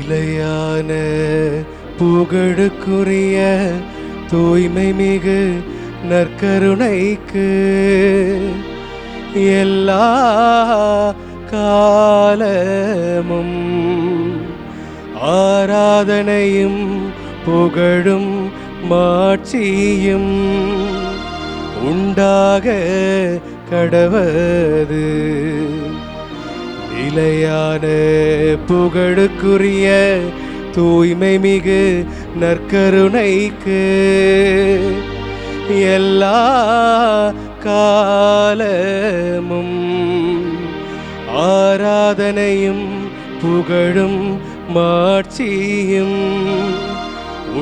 நிலையான புகழுக்குரிய தூய்மை மிகு நற்கருணைக்கு எல்லா காலமும் ஆராதனையும் புகழும் மாட்சியும் உண்டாக கடவது. நிலையான புகழுக்குரிய தூய்மை மிகு நற்கருணைக்கு எல்லா காலமும் ஆராதனையும் புகழும் மாட்சியும்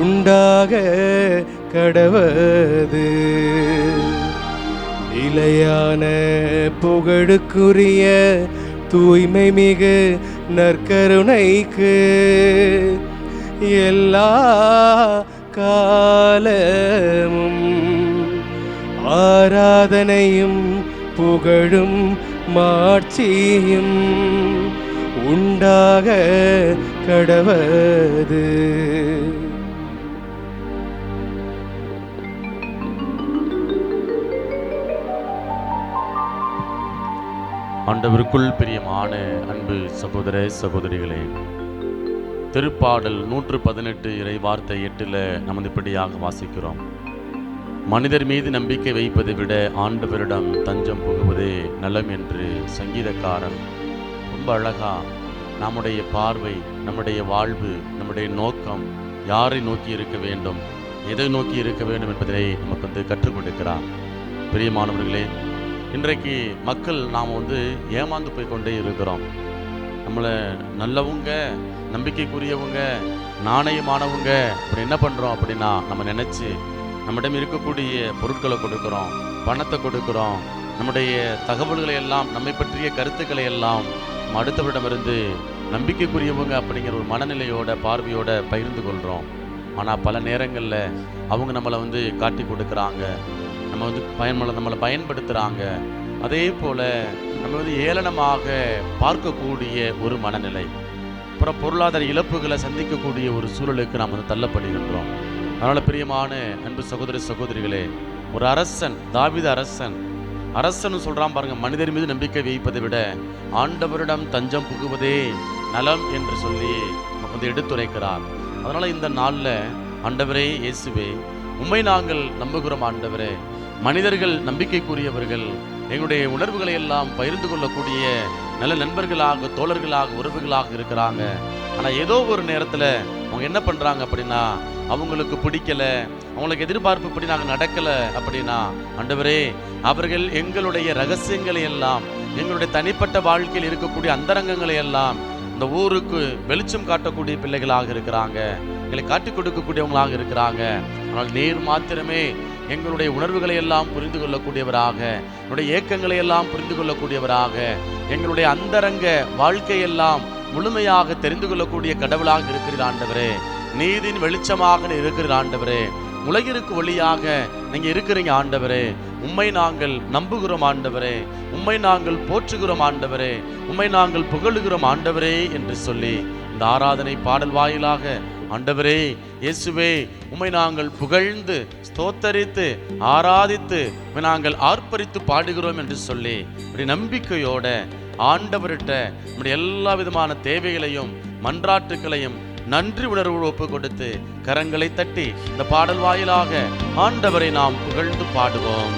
உண்டாக கடவது. நிலையான புகழுக்குரிய தூய்மை மிகு நற்கருணைக்கு எல்லா காலமும் ஆராதனையும் புகழும் மாட்சியும் உண்டாக கடவது. ஆண்டவருக்குள் பிரியமான அன்பு சகோதர சகோதரிகளே, திருப்பாடல் 118 இறை வார்த்தை 8 நம்ம இப்படியாக வாசிக்கிறோம். மனிதர் மீது நம்பிக்கை வைப்பதை விட ஆண்டவரிடம் தஞ்சம் புகுவதே நலம் என்று சங்கீதக்காரன் ரொம்ப அழகா நம்முடைய பார்வை, நம்முடைய வாழ்வு, நம்முடைய நோக்கம் யாரை நோக்கி இருக்க வேண்டும், எதை நோக்கி இருக்க வேண்டும் என்பதை நமக்கு கற்றுக் கொடுக்கிறார். பிரியமானவர்களே, இன்றைக்கு மக்கள் நாம் ஏமாந்து போய் கொண்டே இருக்கிறோம். நம்மளை நல்லவங்க, நம்பிக்கைக்குரியவங்க, நாணயமானவங்க அப்படி என்ன பண்ணுறோம் அப்படின்னா, நம்ம நினச்சி நம்மிடம் இருக்கக்கூடிய பொருட்களை கொடுக்குறோம், பணத்தை கொடுக்குறோம், நம்முடைய தகவல்களை எல்லாம், நம்மை பற்றிய கருத்துக்களை எல்லாம் நம்ம அடுத்தவரிடமிருந்து நம்பிக்கைக்குரியவங்க அப்படிங்கிற ஒரு மனநிலையோட பார்வையோட பகிர்ந்து கொள்கிறோம். ஆனால் பல நேரங்களில் அவங்க நம்மளை காட்டி கொடுக்குறாங்க, நம்மளை பயன்படுத்துகிறாங்க. அதே போல் நம்ம ஏளனமாக பார்க்கக்கூடிய ஒரு மனநிலை, அப்புறம் பொருளாதார இழப்புகளை சந்திக்கக்கூடிய ஒரு சூழலுக்கு நாம் தள்ளப்படுகின்றோம். அதனால் பிரியமான அன்பு சகோதர சகோதரிகளே, ஒரு அரசன், தாவீது அரசன் சொல்கிறான் பாருங்க, மனிதர் மீது நம்பிக்கை வைப்பதை விட ஆண்டவரிடம் தஞ்சம் புகுவதே நலம் என்று சொல்லி நமக்கு எடுத்துரைக்கிறார். அதனால் இந்த நாளில் ஆண்டவரே இயேசுவே, உம்மை நாங்கள் நம்புகிறோம் ஆண்டவரே. மனிதர்கள் நம்பிக்கைக்குரியவர்கள், எங்களுடைய உணர்வுகளை எல்லாம் பகிர்ந்து கொள்ளக்கூடிய நல்ல நண்பர்களாக, தோழர்களாக, உறவுகளாக இருக்கிறாங்க. ஆனால் ஏதோ ஒரு நேரத்தில் அவங்க என்ன பண்ணுறாங்க அப்படின்னா, அவங்களுக்கு பிடிக்கல, அவங்களுக்கு எதிர்பார்ப்பு இப்படி நாங்கள் நடக்கலை அப்படின்னா, ஆண்டவரே அவர்கள் எங்களுடைய ரகசியங்களை எல்லாம், எங்களுடைய தனிப்பட்ட வாழ்க்கையில் இருக்கக்கூடிய அந்தரங்கங்களை எல்லாம் இந்த ஊருக்கு வெளிச்சம் காட்டக்கூடிய பிள்ளைகளாக இருக்கிறாங்க, எங்களை காட்டிக் கொடுக்கக்கூடியவங்களாக இருக்கிறாங்க. ஆனால் நீர் மாத்திரமே எங்களுடைய உணர்வுகளை எல்லாம் புரிந்து கொள்ளக்கூடியவராக, என்னுடைய ஏக்கங்களை எல்லாம் புரிந்து கொள்ளக்கூடியவராக, எங்களுடைய அந்தரங்க வாழ்க்கையெல்லாம் முழுமையாக தெரிந்து கொள்ளக்கூடிய கடவுளாக இருக்கிற ஆண்டவரே. நீதின் வெளிச்சமாக இருக்கிற ஆண்டவரே, உலகிற்கு ஒளியாக நீங்க இருக்கிறீங்க ஆண்டவரே. உம்மை நாங்கள் நம்புகிறோம் ஆண்டவரே, உம்மை நாங்கள் போற்றுகிறோம் ஆண்டவரே, உம்மை நாங்கள் புகழுகிறோம் ஆண்டவரே என்று சொல்லி இந்த ஆராதனை பாடல் வாயிலாக ஆண்டவரே இயேசுவே, உம்மை நாங்கள் புகழ்ந்து ஸ்தோத்தரித்து ஆராதித்து நாங்கள் ஆர்ப்பரித்து பாடுகிறோம் என்று சொல்லி இப்படி நம்பிக்கையோட ஆண்டவர்கிட்ட நம்முடைய எல்லா விதமான தேவைகளையும் மன்றாட்டுகளையும் நன்றி உணர்வோடு ஒப்பு கொடுத்து கரங்களை தட்டி இந்த பாடல் வாயிலாக ஆண்டவரை நாம் புகழ்ந்து பாடுவோம்.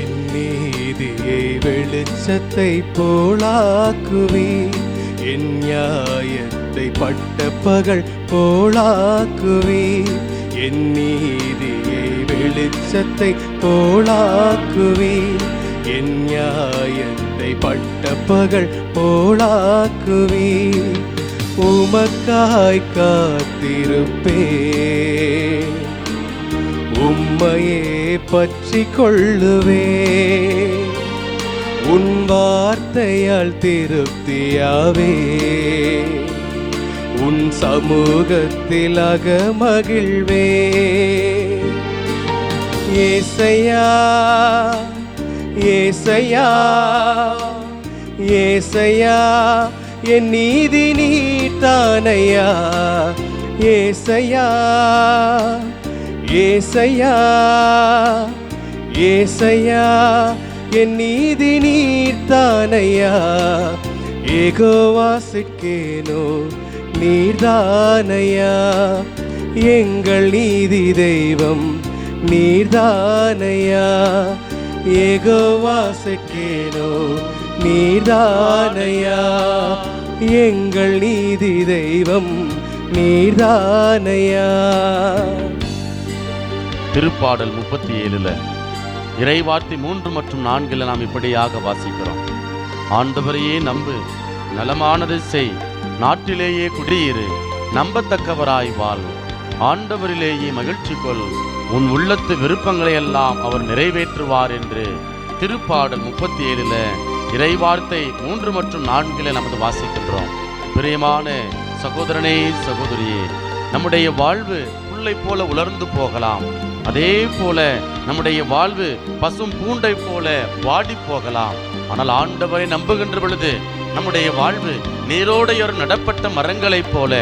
என் நீதியை வெளிச்சத்தை போலாக்குவி, என் நியாயத்தை பட்ட பகல் போலாக்குவி, என் நீதியை வெளிச்சத்தை போலாக்குவி, என் நியாயத்தை பட்ட பகல் போலாக்குவி, உமக்காய் காத்திருப்பே, உம்மையே பற்றி கொள்ளுவே, உன் வார்த்தையால் திருப்தியாவே, உன் சமூகத்தில் அகமகிழ்வே. ஏசையா ஏசையா ஏசையா என் நீதி நீர்தானையா. ஏசையா ஏசையா ஏசையா என் நீதி நீர்தானையா. யெகோவா சிட்கேனோ நீர்தானையா. எங்கள் நீதி தெய்வம் நீர்தானையா. யெகோவா சிட்கேனோ நீர்தானையா. எங்கள் நீதி தெய்வம் நீர்தானையா. திருப்பாடல் 37 இறைவார்த்தை 3 மற்றும் 4 நாம் இப்படியாக வாசிக்கிறோம். ஆண்டவரையே நம்பு, நலமானதை செய், நாட்டிலேயே குடியிரு, நம்பத்தக்கவராய் வாழ், ஆண்டவரிலேயே மகிழ்ச்சி கொள், உன் உள்ளத்து விருப்பங்களை எல்லாம் அவர் நிறைவேற்றுவார் என்று திருப்பாடல் 37 இறைவார்த்தை 3 மற்றும் 4 நமது வாசிக்கின்றோம். பிரியமான சகோதரனே சகோதரியே, நம்முடைய வாழ்வு புல்லை போல உலர்ந்து போகலாம். அதே போல நம்முடைய வாழ்வு பசும் பூண்டை போல வாடி போகலாம். ஆனால் ஆண்டவரை நம்புகின்ற பொழுது நம்முடைய வாழ்வு நீரோடையொரு நடப்பட்ட மரங்களைப் போல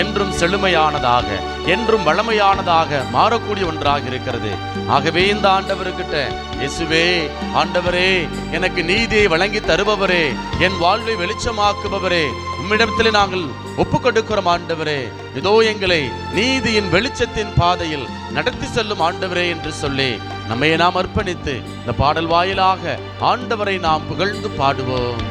என்றும் செழுமையானதாக, என்றும் வளமையானதாக மாறக்கூடிய ஒன்றாக இருக்கிறது. ஆகவே இந்த ஆண்டவர்கிட்ட, இயேசுவே, ஆண்டவரே, எனக்கு நீதியை வழங்கி தருபவரே, என் வாழ்வை வெளிச்சமாக்குபவரே, உம்மிடத்தில் நாங்கள் ஒப்புக்கொடுக்கிறோம் ஆண்டவரே. இதோ எங்களை நீதியின் வெளிச்சத்தின் பாதையில் நடத்தி செல்லும் ஆண்டவரே என்று சொல்லி நம்மை நாம் அர்ப்பணித்து இந்த பாடல் வாயிலாக ஆண்டவரை நாம் புகழ்ந்து பாடுவோம்.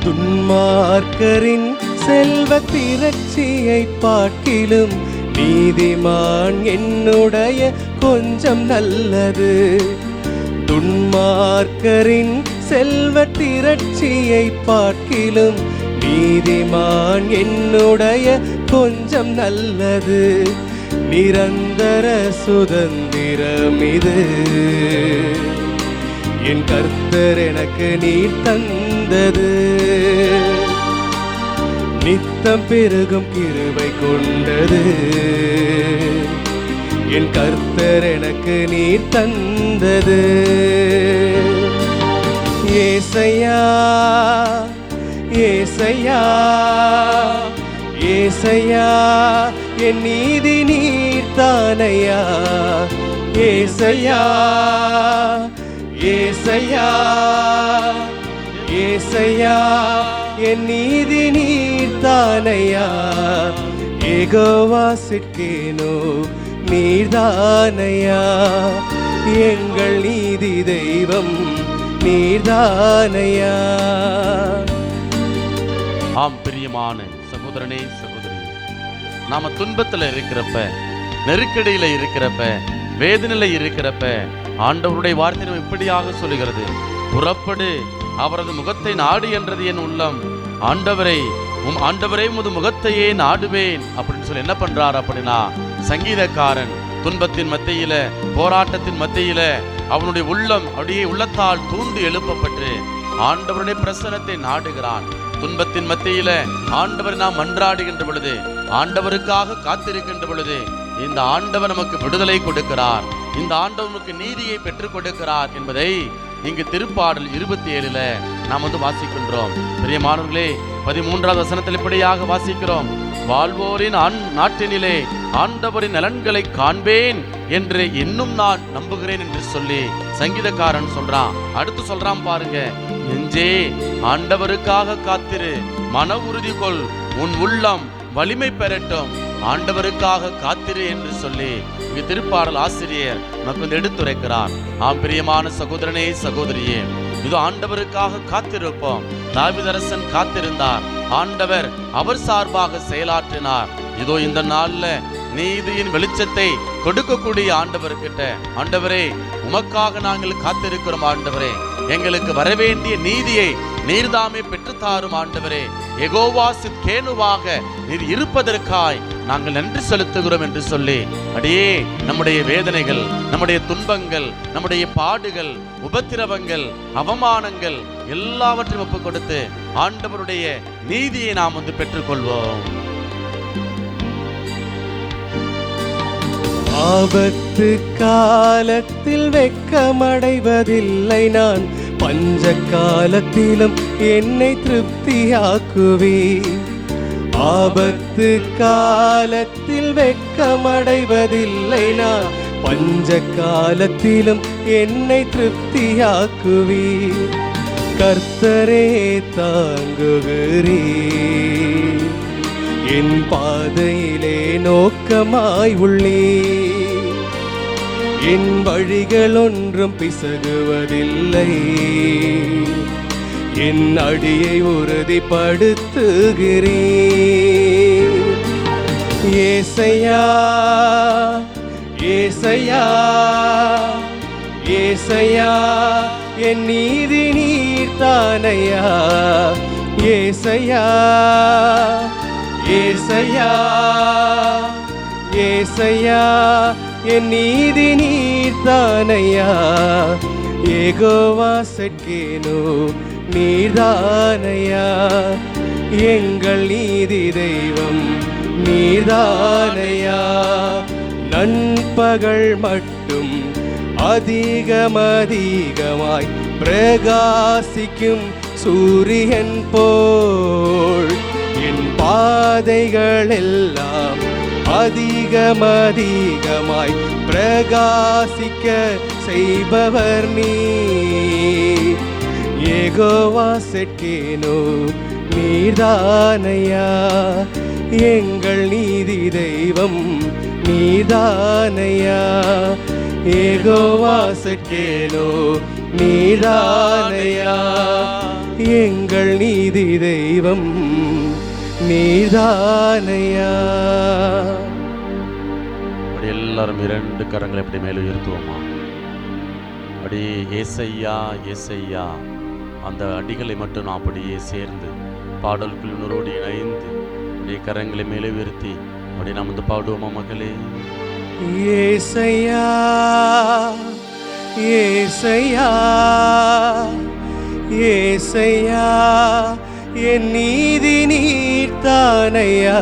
துன்மார்க்கரின் செல்வ திரட்சியை பார்க்கிலும் நீதிமான் என்னுடைய கொஞ்சம் நல்லது. துன்மார்க்கரின் செல்வ திரட்சியை பார்க்கிலும் நீதிமான் என்னுடைய கொஞ்சம் நல்லது. நிரந்தர சுதந்திரம் இது, என் கர்த்தர் எனக்கு நீர் தந்தது. நித்தம் பெருகும் கிருபை கொண்டது, என் கர்த்தர் எனக்கு நீர் தந்தது. ஏசையா ஏசையா ஏசையா என் நீதி நீர்தானையா. ஏசையா ஏசையா ஏசையா என் நீதி நீர்தானையா. யெகோவா சிட்கேனோ நீர்தானையா. எங்கள் நீதி தெய்வம் நீர்தானையா. ஆம் பிரியமான சகோதரனே சகோதரி, நாம துன்பத்துல இருக்கிறப்ப, நெருக்கடியில இருக்கிறப்ப, வேதனையில இருக்கிறப்ப ஆண்டவருடைய வார்த்தை இப்படியாக சொல்லுகிறது, புறப்படு, அவரது முகத்தை நாடு என்றது என் உள்ளம். ஆண்டவரை உமது முகத்தையே நாடுவேன் அப்படின்னு சொல்லி என்ன பண்றார் அப்படின்னா, சங்கீதக்காரன் துன்பத்தின் மத்தியில, போராட்டத்தின் மத்தியில அவனுடைய உள்ளம் அப்படியே உள்ளத்தால் தூண்டி எழுப்பப்பட்டு ஆண்டவருடைய பிரசன்னத்தை நாடுகிறான். துன்பத்தின் மத்தியில ஆண்டவரை நாம் மன்றாடுகின்ற பொழுது, ஆண்டவருக்காக காத்திருக்கின்ற பொழுது இந்த ஆண்டவர் நமக்கு விடுதலை கொடுக்கிறார், இந்த ஆண்டவர் நமக்கு நீதியை பெற்றுக் கொடுக்கிறார் என்பதை இங்கு திருப்பாடல் 27 நாம் வாசிக்கின்றோம். பிரியமானவர்களே, 13வது வசனத்தில் இப்படியாக வாசிக்கிறோம், வாழ்வோரின் நாட்டினிலே ஆண்டவரின் நலன்களை காண்பேன் என்று இன்னும் நான் நம்புகிறேன் என்று சொல்லி சங்கீதக்காரன் சொல்றான். அடுத்து சொல்றான் பாருங்க, நெஞ்சே ஆண்டவருக்காக காத்திரு, மன உறுதி கொள், உன் உள்ளம் வலிமை பெறட்டும், ஆண்டவருக்காக காத்திரு என்று சொல்லி இங்கு திருப்பாடல் ஆசிரியர் நமக்கு எடுத்துரைக்கிறார். ஆம் பிரியமான சகோதரனே சகோதரியே, இது ஆண்டவருக்காக காத்திருப்போம். தாவீதரசன் காத்திருந்தார், ஆண்டவர் அவர் சார்பாக செயலாற்றினார். இதோ இந்த நாள்ல நீதியின் வெளிச்சத்தை கொடுக்கக்கூடிய ஆண்டவர்கிட்ட, ஆண்டவரே உமக்காக நாங்கள் காத்திருக்கிறோம், ஆண்டவரே எங்களுக்கு வரவேண்டிய நீதியை நீர்தாமே பெற்றுத்தாரும், ஆண்டவரே யெகோவா சிட்கேனுவாக நீர் இருப்பதற்காய் நாங்கள் நன்றி செலுத்துகிறோம் என்று சொல்லி அடியே நம்முடைய வேதனைகள், நம்முடைய துன்பங்கள், நம்முடைய பாடுகள், உபத்திரவங்கள், அவமானங்கள் எல்லாவற்றையும் ஒப்புக் கொடுத்து ஆண்டவருடைய நீதியை நாம் பெற்றுக்கொள்வோம். ஆபத்து காலத்தில் வெட்கமடைவதில்லை நான், பஞ்ச காலத்திலும் என்னை திருப்தியாக்குவே. ஆபத்து காலத்தில் வெட்கமடைவதில்லை நான், பஞ்ச காலத்திலும் என்னை திருப்தியாக்குவே. கர்த்தரே தாங்குகிறே, என் பாதையிலே நோக்கமாய் உள்ளே. என் வழிகள் ஒன்றும் பிசகுவதில்லை, என் அடியை உறுதிப்படுத்துகிறேன். ஏசையா ஏசையா ஏசையா, என் நீதி நீர்தானையா. ஏசையா ஏசையா ஏசையா, என் நீதி நீர்தானையா. யெகோவா செட்கேனோ நீர்தானையா, எங்கள் நீதி தெய்வம் நீர்தானையா. நண்பகல் மட்டும் அதிகமாய் பிரகாசிக்கும் சூரியன் போல் என் பாதைகள் எல்லாம் அதிகமாய் பிரகாசிக்க செய்பவர் நீ. யெகோவா செட்கேனோ நீர்தானையா, எங்கள் நீதி தெய்வம் நீர்தானையா. யெகோவா செட்கேனோ நீர்தானையா, எங்கள் நீதி தெய்வம் நீர்தானையா. எல்லாரும் இரண்டு கரங்களை எப்படி மேலே உயர்த்துவோமா? அப்படி ஏசையா ஏசையா, அந்த அடிகளை மட்டும் நான் அப்படியே சேர்ந்து பாடல் குழுவினரோடு இணைந்து அப்படியே கரங்களை மேலே உயர்த்தி அப்படி நாம் வந்து பாடுவோமா மகளே? ஏசையா ஏசையா ஏசையா, என் நீதி நீர்தானையா.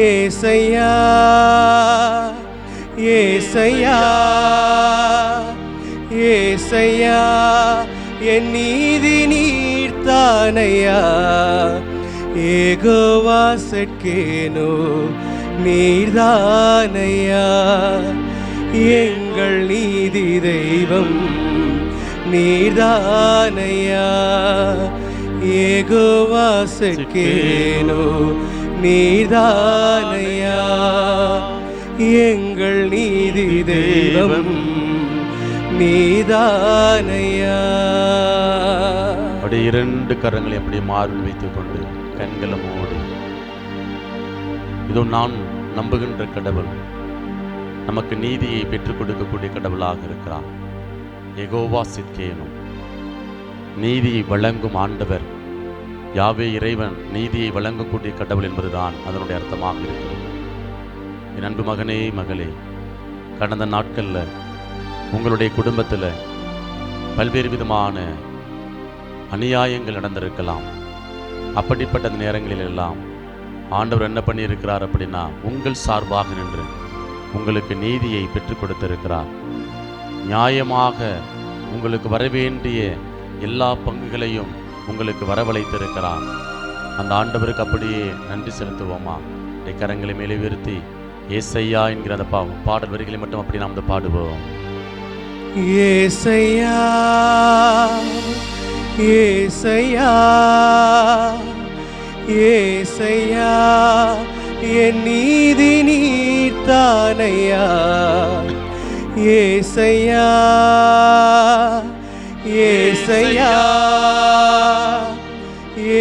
ஏசையா ஏசையா ஏசையா, என் நீதி நீர்தானையா. யெகோவா செட்கேனோ நீர்தானையா, எங்கள் நீதி தெய்வம் நீர்தானையா. யெகோவா செட்கேனோ நீர்தானையா, எங்கள் நீதி தெய்வம் நீர்தானையா. அப்படி இரண்டு கரங்களை அப்படி மார்பில் வைத்துக் கொண்டு கண்களை மூடி, இதோ நான் நம்புகின்ற கடவுள் நமக்கு நீதியை பெற்றுக் கொடுக்கக்கூடிய கடவுளாக இருக்கிறார். யெகோவா சித்கேனோ, நீதியை வழங்கும் ஆண்டவர் யாவே இறைவன், நீதியை வழங்கக்கூடிய கடவுள் என்பதுதான் அதனுடைய அர்த்தமாக இருக்கிறது. என் அன்பு மகனே மகளே, கடந்த நாட்களில் உங்களுடைய குடும்பத்தில் பல்வேறு விதமான அநியாயங்கள் நடந்திருக்கலாம். அப்படிப்பட்ட நேரங்களில் எல்லாம் ஆண்டவர் என்ன பண்ணியிருக்கிறார் அப்படின்னா, உங்கள் சார்பாக நின்று உங்களுக்கு நீதியை பெற்றுக் கொடுத்திருக்கிறார். நியாயமாக உங்களுக்கு வரவேண்டிய எல்லா பங்குகளையும் உங்களுக்கு வரவழைத்திருக்கிறார். அந்த ஆண்டவருக்கு அப்படியே நன்றி செலுத்துவோமா? கரங்களை மேலே உயர்த்தி ஏசையா என்கிற அந்த பாடல் வரிகளை மட்டும் அப்படி நாம் பாடுவோம். ஏசையா ஏசையா ஏசையா, என் நீதி நீர்தானையா. ஏசையா ஏசையா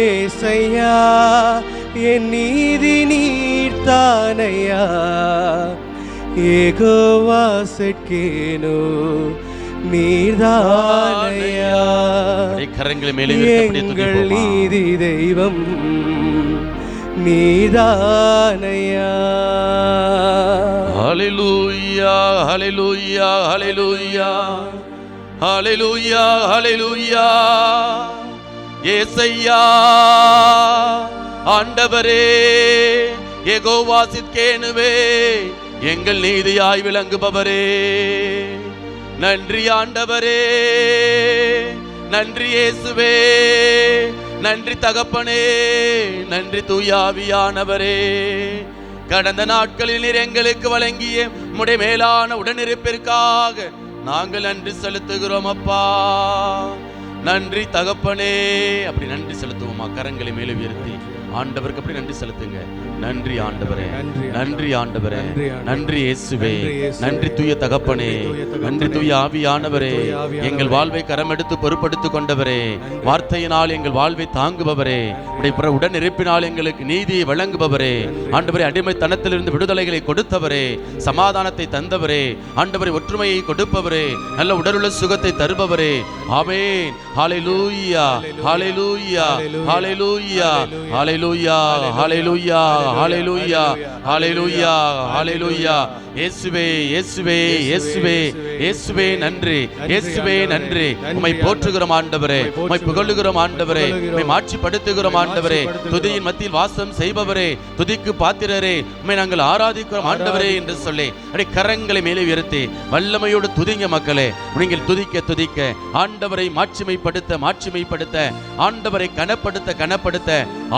ஏசையா, என் நீதி நீர்தானையா. யெகோவா செட்கேனோ நீர்தானையா, எங்கள் நீதி தெய்வம் நீர்தானையா. ஹல்லேலூயா ஹல்லேலூயா ஹல்லேலூயா ஹல்லேலூயா ஹல்லேலூயா. ஏசையா ஆண்டவரே, யெகோவா சித்கேனுவே எங்கள் நீதியாய் விளங்குபவரே, நன்றி ஆண்டவரே, நன்றி இயேசுவே, நன்றி தகப்பனே, நன்றி தூயாவியானவரே. கடந்த நாட்களில் நீர் எங்களுக்கு வழங்கிய உம்முடைய மேலான உடனிருப்பிற்காக நாங்கள் நன்றி செலுத்துகிறோம் அப்பா. நன்றி தகப்பனே. அப்படி நன்றி செலுத்துவோமா? கரங்களை மேலே உயர்த்தி ஆண்டவருக்கு அப்படி நன்றி செலுத்துங்க. நன்றி ஆண்டவரே, நன்றி ஆண்டவரே, நன்றி இயேசுவே, நன்றி தூய தகப்பனே, நன்றி தூய ஆவியானவரே, எங்கள் வாழ்வை கரமெடுத்து பொறுப்படுத்திக் கொண்டவரே, வார்த்தையினால் எங்கள் வாழ்வை தாங்குபவரே, உடன் இருப்பினால் எங்களுக்கு நீதியை வழங்குபவரே, ஆண்டவரே அடிமைத்தனத்திலிருந்து விடுதலைகளை கொடுத்தவரே, சமாதானத்தை தந்தவரே, ஆண்டவரே ஒற்றுமையை கொடுப்பவரே, நல்ல உடலுள்ள சுகத்தை தருபவரே. ஆமென். ஹல்லேலூயா, ஹல்லேலூயா, ஹல்லேலூயா, ஹல்லேலூயா, ஹல்லேலூயா, ஹல்லேலூயா, ஹல்லேலூயா, ஹல்லேலூயா. இயேசுவே, இயேசுவே, இயேசுவே, இயேசுவே நன்றி, இயேசுவே நன்றி. உம்மை போற்றுகிறோம் ஆண்டவரே, உம்மை புகழுகிறோம் ஆண்டவரே, உம்மை மாட்சிப்படுத்துகிறோம் ஆண்டவரே. துதியின் மத்தியில் வாசம் செய்பவரே, துதிக்கு பாத்திரரே, உம்மை நாங்கள் ஆராதிக்கிறோம் ஆண்டவரே என்று சொல்லி அப்படியே கரங்களை மேலே உயர்த்தி வல்லமையோடு துதிங்க மக்களே. நீங்கள் துதிக்க துதிக்க ஆண்டவரை மாட்சிமைப்படுத்த மாட்சிமைப்படுத்த, ஆண்டவரை கனப்படுத்த கனப்படுத்த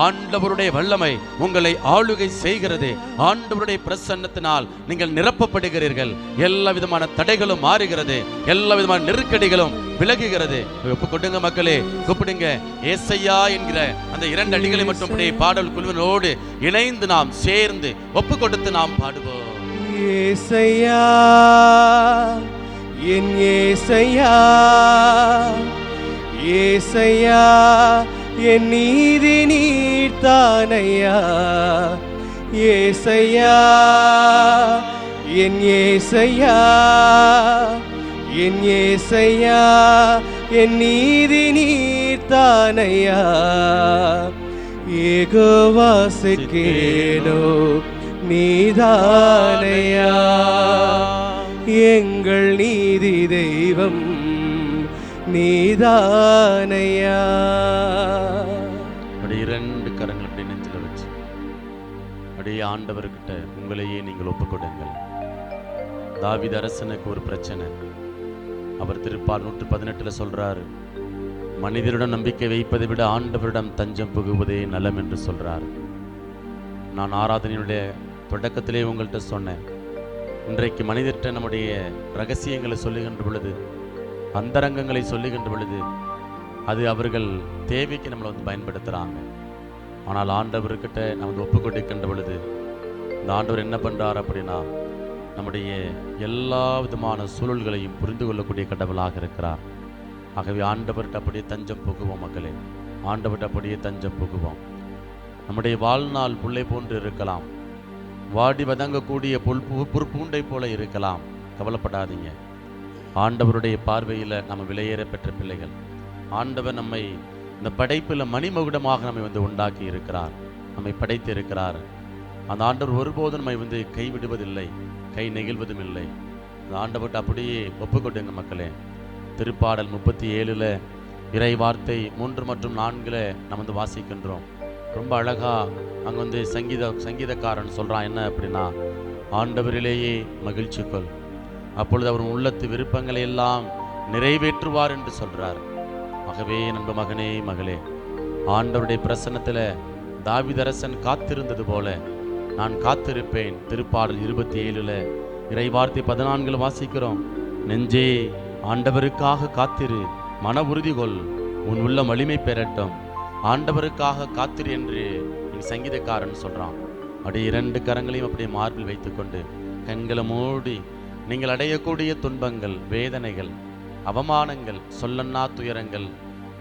ஆண்டவருடைய வல்லமை உங்களை ஆளுகை செய்கிறது. ஆண்டவருடைய பிரசன்னத்தினால் நீங்கள் நிரப்பப்படுகிறீர்கள். எல்லா விதமான தடைகளும் மாறுகிறது, எல்லா விதமான நெருக்கடிகளும் விலகுகிறது. ஒப்பு கொடுங்க மக்களே, கூப்பிடுங்க. ஏசையா என்கிற அந்த 2 அடிகளை மட்டும் பாடல் குழுவினோடு இணைந்து நாம் சேர்ந்து ஒப்பு கொடுத்து நாம் பாடுவோம். ஏசையா, என் ஏசையா, ஏசையா என் நீதி நீர்த்தானையா, ஏசையா என் ஏசையா, என் ஏசையா என் நீதி நீர்த்தானையா, யெகோவா செக்கேனோ நீதானையா, எங்கள் நீதி தெய்வம் நீதானையா. 2 கரங்கள் அப்படி நெஞ்சில வச்சு அப்படியே ஆண்டவர்கிட்ட உங்களையே நீங்கள் ஒப்புக்கொடுங்கள். தாவீது அரசனுக்கு ஒரு பிரச்சனை. அவர் திருப்பாடல் 118 சொல்றாரு, மனிதரிடம் நம்பிக்கை வைப்பதை விட ஆண்டவரிடம் தஞ்சம் புகுவதே நலம் என்று சொல்றார். நான் ஆராதனையுடைய தொடக்கத்திலே உங்கள்கிட்ட சொன்னேன், இன்றைக்கு மனிதர்கிட்ட நம்முடைய ரகசியங்களை சொல்லுகின்ற பொழுது, அந்தரங்கங்களை சொல்லுகின்ற பொழுது அது அவர்கள் தேவைக்கு நம்மளை பயன்படுத்துகிறாங்க. ஆனால் ஆண்டவர்கிட்ட நம்ம ஒப்பு கொடுக்கின்ற பொழுது இந்த ஆண்டவர் என்ன பண்ணுறார் அப்படின்னா, நம்முடைய எல்லா விதமான சூழல்களையும் புரிந்து கொள்ளக்கூடிய கடவுளாக இருக்கிறார். ஆகவே ஆண்டவர்கிட்ட அப்படியே தஞ்சம் புகுவோம் மக்களே, ஆண்டவர்கிட்ட அப்படியே தஞ்சம் புகுவோம். நம்முடைய வாழ்நாள் புல்லை போன்று இருக்கலாம், வாடி வதங்கக்கூடிய புற்பூண்டை போல இருக்கலாம். கவலைப்படாதீங்க. ஆண்டவருடைய பார்வையில் நம்ம விலையேற பெற்ற பிள்ளைகள். ஆண்டவர் நம்மை இந்த படைப்பில் மணிமகுடமாக நம்மை உண்டாக்கி இருக்கிறார், நம்மை படைத்து இருக்கிறார். அந்த ஆண்டவர் ஒருபோதும் நம்மை கைவிடுவதில்லை, கை நெகிழ்வதும் இல்லை. அந்த ஆண்டவர்கிட்ட அப்படியே ஒப்புக்கொடுங்க மக்களே. திருப்பாடல் 37 இறை வார்த்தை 3 மற்றும் 4 நம்ம வாசிக்கின்றோம். ரொம்ப அழகா அங்கே சங்கீதக்காரன் சொல்றான் என்ன அப்படின்னா, ஆண்டவரிலேயே மகிழ்ச்சி கொள், அப்பொழுது அவர் உள்ளத்து விருப்பங்களை எல்லாம் நிறைவேற்றுவார் என்று சொல்றார். ஆகவே நண்ப மகனே மகளே, ஆண்டவருடைய பிரசன்னத்தில் தாவீது அரசன் காத்திருந்தது போல நான் காத்திருப்பேன். திருப்பாடல் 27 இறைவார்த்தை 14 வாசிக்கிறோம், நெஞ்சே ஆண்டவருக்காக காத்திரு, மன உறுதி கொள், உன் உள்ள வலிமை பெறட்டும். ஆண்டவருக்காக காத்திரு என்று சங்கீதக்காரன் சொல்றான். அப்படியே 2 கரங்களையும் அப்படியே மார்பில் வைத்துக்கொண்டு கண்களை மூடி நீங்கள் அடையக்கூடிய துன்பங்கள், வேதனைகள், அவமானங்கள், சொல்லன்னா துயரங்கள்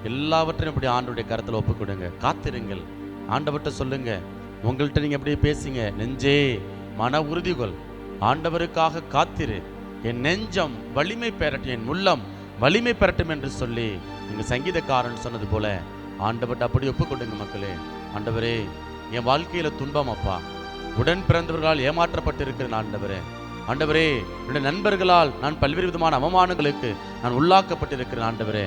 எல்லாவற்றையும் அப்படி ஆண்டவருடைய கரத்தில் ஒப்புக் கொடுங்க. காத்திருங்கள், ஆண்டவர்கிட்ட சொல்லுங்க. உங்கள்கிட்ட நீங்க அப்படியே பேசுங்க, நெஞ்சே மன உறுதிகள், ஆண்டவருக்காக காத்திரு, என் நெஞ்சம் வலிமை பெறட்டும், என் உள்ளம் வலிமை பெறட்டும் என்று சொல்லி நீங்க சங்கீதக்காரன் சொன்னது போல ஆண்டவர்கிட்ட அப்படி ஒப்புக் கொடுங்க மக்களே. ஆண்டவரே, என் வாழ்க்கையில துன்பம் அப்பா, உடன் பிறந்தவர்களால் ஏமாற்றப்பட்டிருக்கிறேன் ஆண்டவரே. ஆண்டவரே, என்னுடைய நண்பர்களால் நான் பல்வேறு விதமான அவமானங்களுக்கு நான் உள்ளாக்கப்பட்டிருக்கிறேன் ஆண்டவரே.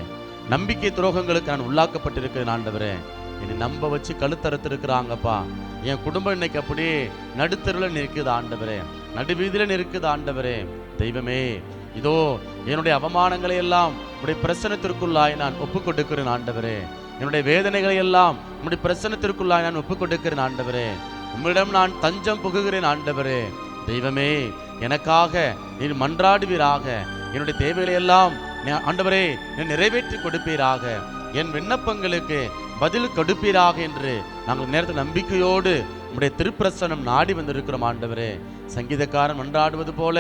நம்பிக்கை துரோகங்களுக்கு நான் உள்ளாக்கப்பட்டிருக்கிறேன் ஆண்டவரே. என்னை நம்ப வச்சு கழுத்தறுத்திருக்கிறாங்கப்பா. என் குடும்பம் இன்னைக்கு அப்படியே நடுத்தருவில் நிற்குது ஆண்டவரே. நடுவீதியில நிற்குது ஆண்டவரே. தெய்வமே, இதோ என்னுடைய அவமானங்களை எல்லாம் உடைய பிரசன்னத்திற்குள்ளாய் நான் ஒப்புக் கொடுக்கிறேன் ஆண்டவரே. என்னுடைய வேதனைகளை எல்லாம் உடைய பிரசன்னத்திற்குள்ளாய் நான் ஒப்புக் கொடுக்கிறேன் ஆண்டவரே. உம்மிடம் நான் தஞ்சம் புகுகிறேன் ஆண்டவரே. தெய்வமே, எனக்காக நீர் மன்றாடுவீராக. என்னுடைய தேவைகளை எல்லாம் ஆண்டவரே நிறைவேற்றி கொடுப்பீராக. என் விண்ணப்பங்களுக்கு பதில் கொடுப்பீராக என்று நாங்கள் நேரத்தில் நம்பிக்கையோடு உம்முடைய திருப்பிரசனம் நாடி வந்திருக்கிறோம் ஆண்டவரே. சங்கீதக்காரன் மன்றாடுவது போல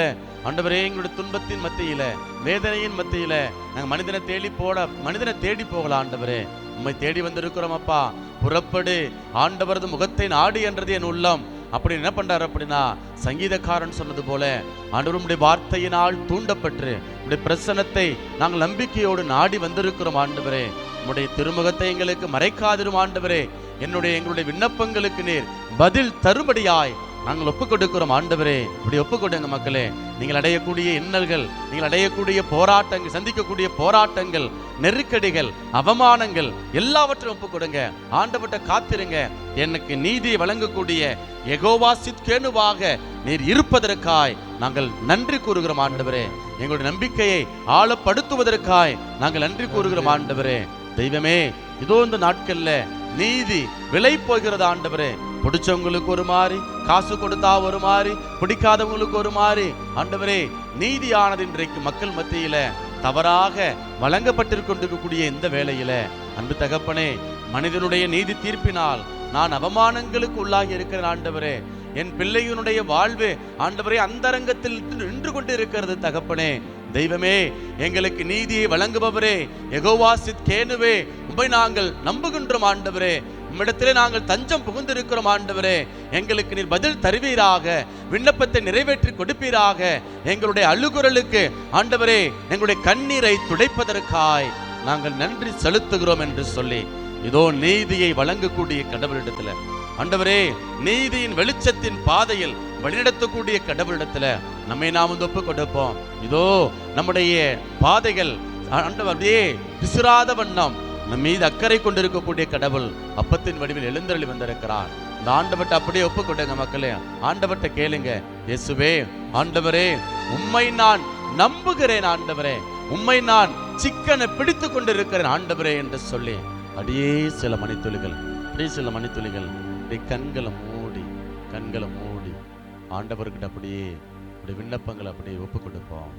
ஆண்டவரே, எங்களுடைய துன்பத்தின் மத்தியில, வேதனையின் மத்தியில நாங்கள் மனிதனை தேடி போகலாம் ஆண்டவரே. உம்மை தேடி வந்திருக்கிறோம் அப்பா. புறப்படு, ஆண்டவரது முகத்தை நாடு என்றது என் உள்ளம். அப்படி என்ன பண்றாரு அப்படின்னா, சங்கீதக்காரன் சொன்னது போல ஆண்டவருடைய வார்த்தையினால் தூண்டப்பட்டு உடைய பிரசன்னத்தை நாங்கள் நம்பிக்கையோடு நாடி வந்திருக்கிறோம் ஆண்டவரே. உம்முடைய திருமுகத்தை எங்களுக்கு மறைக்காதிரும் ஆண்டவரே. எங்களுடைய விண்ணப்பங்களுக்கு நீர் பதில் தரும்படியாய் நாங்கள் ஒப்புக் கொடுக்கிறோம் ஆண்டவரே. இப்படி ஒப்புக் கொடுங்க மக்களே. நீங்கள் அடையக்கூடிய இன்னல்கள், நீங்கள் அடையக்கூடிய போராட்டங்கள், சந்திக்கக்கூடிய போராட்டங்கள், நெருக்கடிகள், அவமானங்கள் எல்லாவற்றையும் ஒப்புக் கொடுங்க. ஆண்டவர்கிட்ட காத்திருங்க. எனக்கு நீதியை வழங்கக்கூடிய யெகோவா சித்கேனுவாக நீர் இருப்பதற்காய் நாங்கள் நன்றி கூறுகிறோம் ஆண்டவரே. எங்களுடைய நம்பிக்கையை ஆழப்படுத்துவதற்காய் நாங்கள் நன்றி கூறுகிறோம் ஆண்டவரே. தெய்வமே, இதோ இந்த நாட்கள்ல நீதி விலை போகிறது ஆண்டவரே. பிடிச்சவங்களுக்கு ஒரு மாதிரி, காசு கொடுத்தா ஒரு மாதிரி, பிடிக்காதவங்களுக்கு ஒரு மாதிரி ஆண்டவரே. நீதியானது இன்றைக்கு மக்கள் மத்தியில தவறாக வழங்கப்பட்டிருக்கக்கூடிய இந்த வேளையில அன்பு தகப்பனே, மனிதனுடைய நீதி தீர்ப்பினால் நான் அவமானங்களுக்கு உள்ளாகி இருக்கிறேன் ஆண்டவரே. என் பிள்ளையினுடைய வாழ்வு ஆண்டவரே அந்தரங்கத்தில் நின்று கொண்டு இருக்கிறது தகப்பனே. தெய்வமே, எங்களுக்கு நீதியை வழங்குபவரே, யெகோவா சித்கேனுவே, உம்மை நாங்கள் நம்புகின்றோம் ஆண்டவரே. உம்மிடத்திலே நாங்கள் தஞ்சம் புகுந்திருக்கிறோம் ஆண்டவரே. எங்களுக்கு நீர் பதில் தருவீராக, விண்ணப்பத்தை நிறைவேற்றி கொடுப்பீராக. எங்களுடைய அழுகுரலுக்கு ஆண்டவரே எங்களுடைய கண்ணீரை துடைப்பதற்காய் நாங்கள் நன்றி செலுத்துகிறோம் என்று சொல்லி, இதோ நீதியை வழங்கக்கூடிய கடவுளிடத்துல ஆண்டவரே, நீதியின் வெளிச்சத்தின் பாதையில் வழிநடத்தக்கூடிய கடவுளிடத்துல நம்மை நாம் ஒப்பு கொடுப்போம். இதோ நம்முடைய பாதைகள் ஆண்டவரே விசிறாத வண்ணம் நம் மீது அக்கறை கொண்டிருக்கக்கூடிய கடவுள் அப்பத்தின் வடிவில் எழுந்தருளி வந்திருக்கிறார். இந்த ஆண்டவர்கிட்ட அப்படியே ஒப்பு கொடுங்க மக்களே. ஆண்டவர்கிட்ட கேளுங்க, இயேசுவே ஆண்டவரே, உம்மை நான் நம்புகிறேன் ஆண்டவரே, உம்மை நான் சிக்கனை பிடித்து கொண்டிருக்கிறேன் ஆண்டவரே என்று சொல்லி அப்படியே சில மணித்துளிகள் கண்களை மூடி ஆண்டவர்கிட்ட அப்படியே விண்ணப்பங்களை அப்படியே ஒப்பு கொடுப்போம்.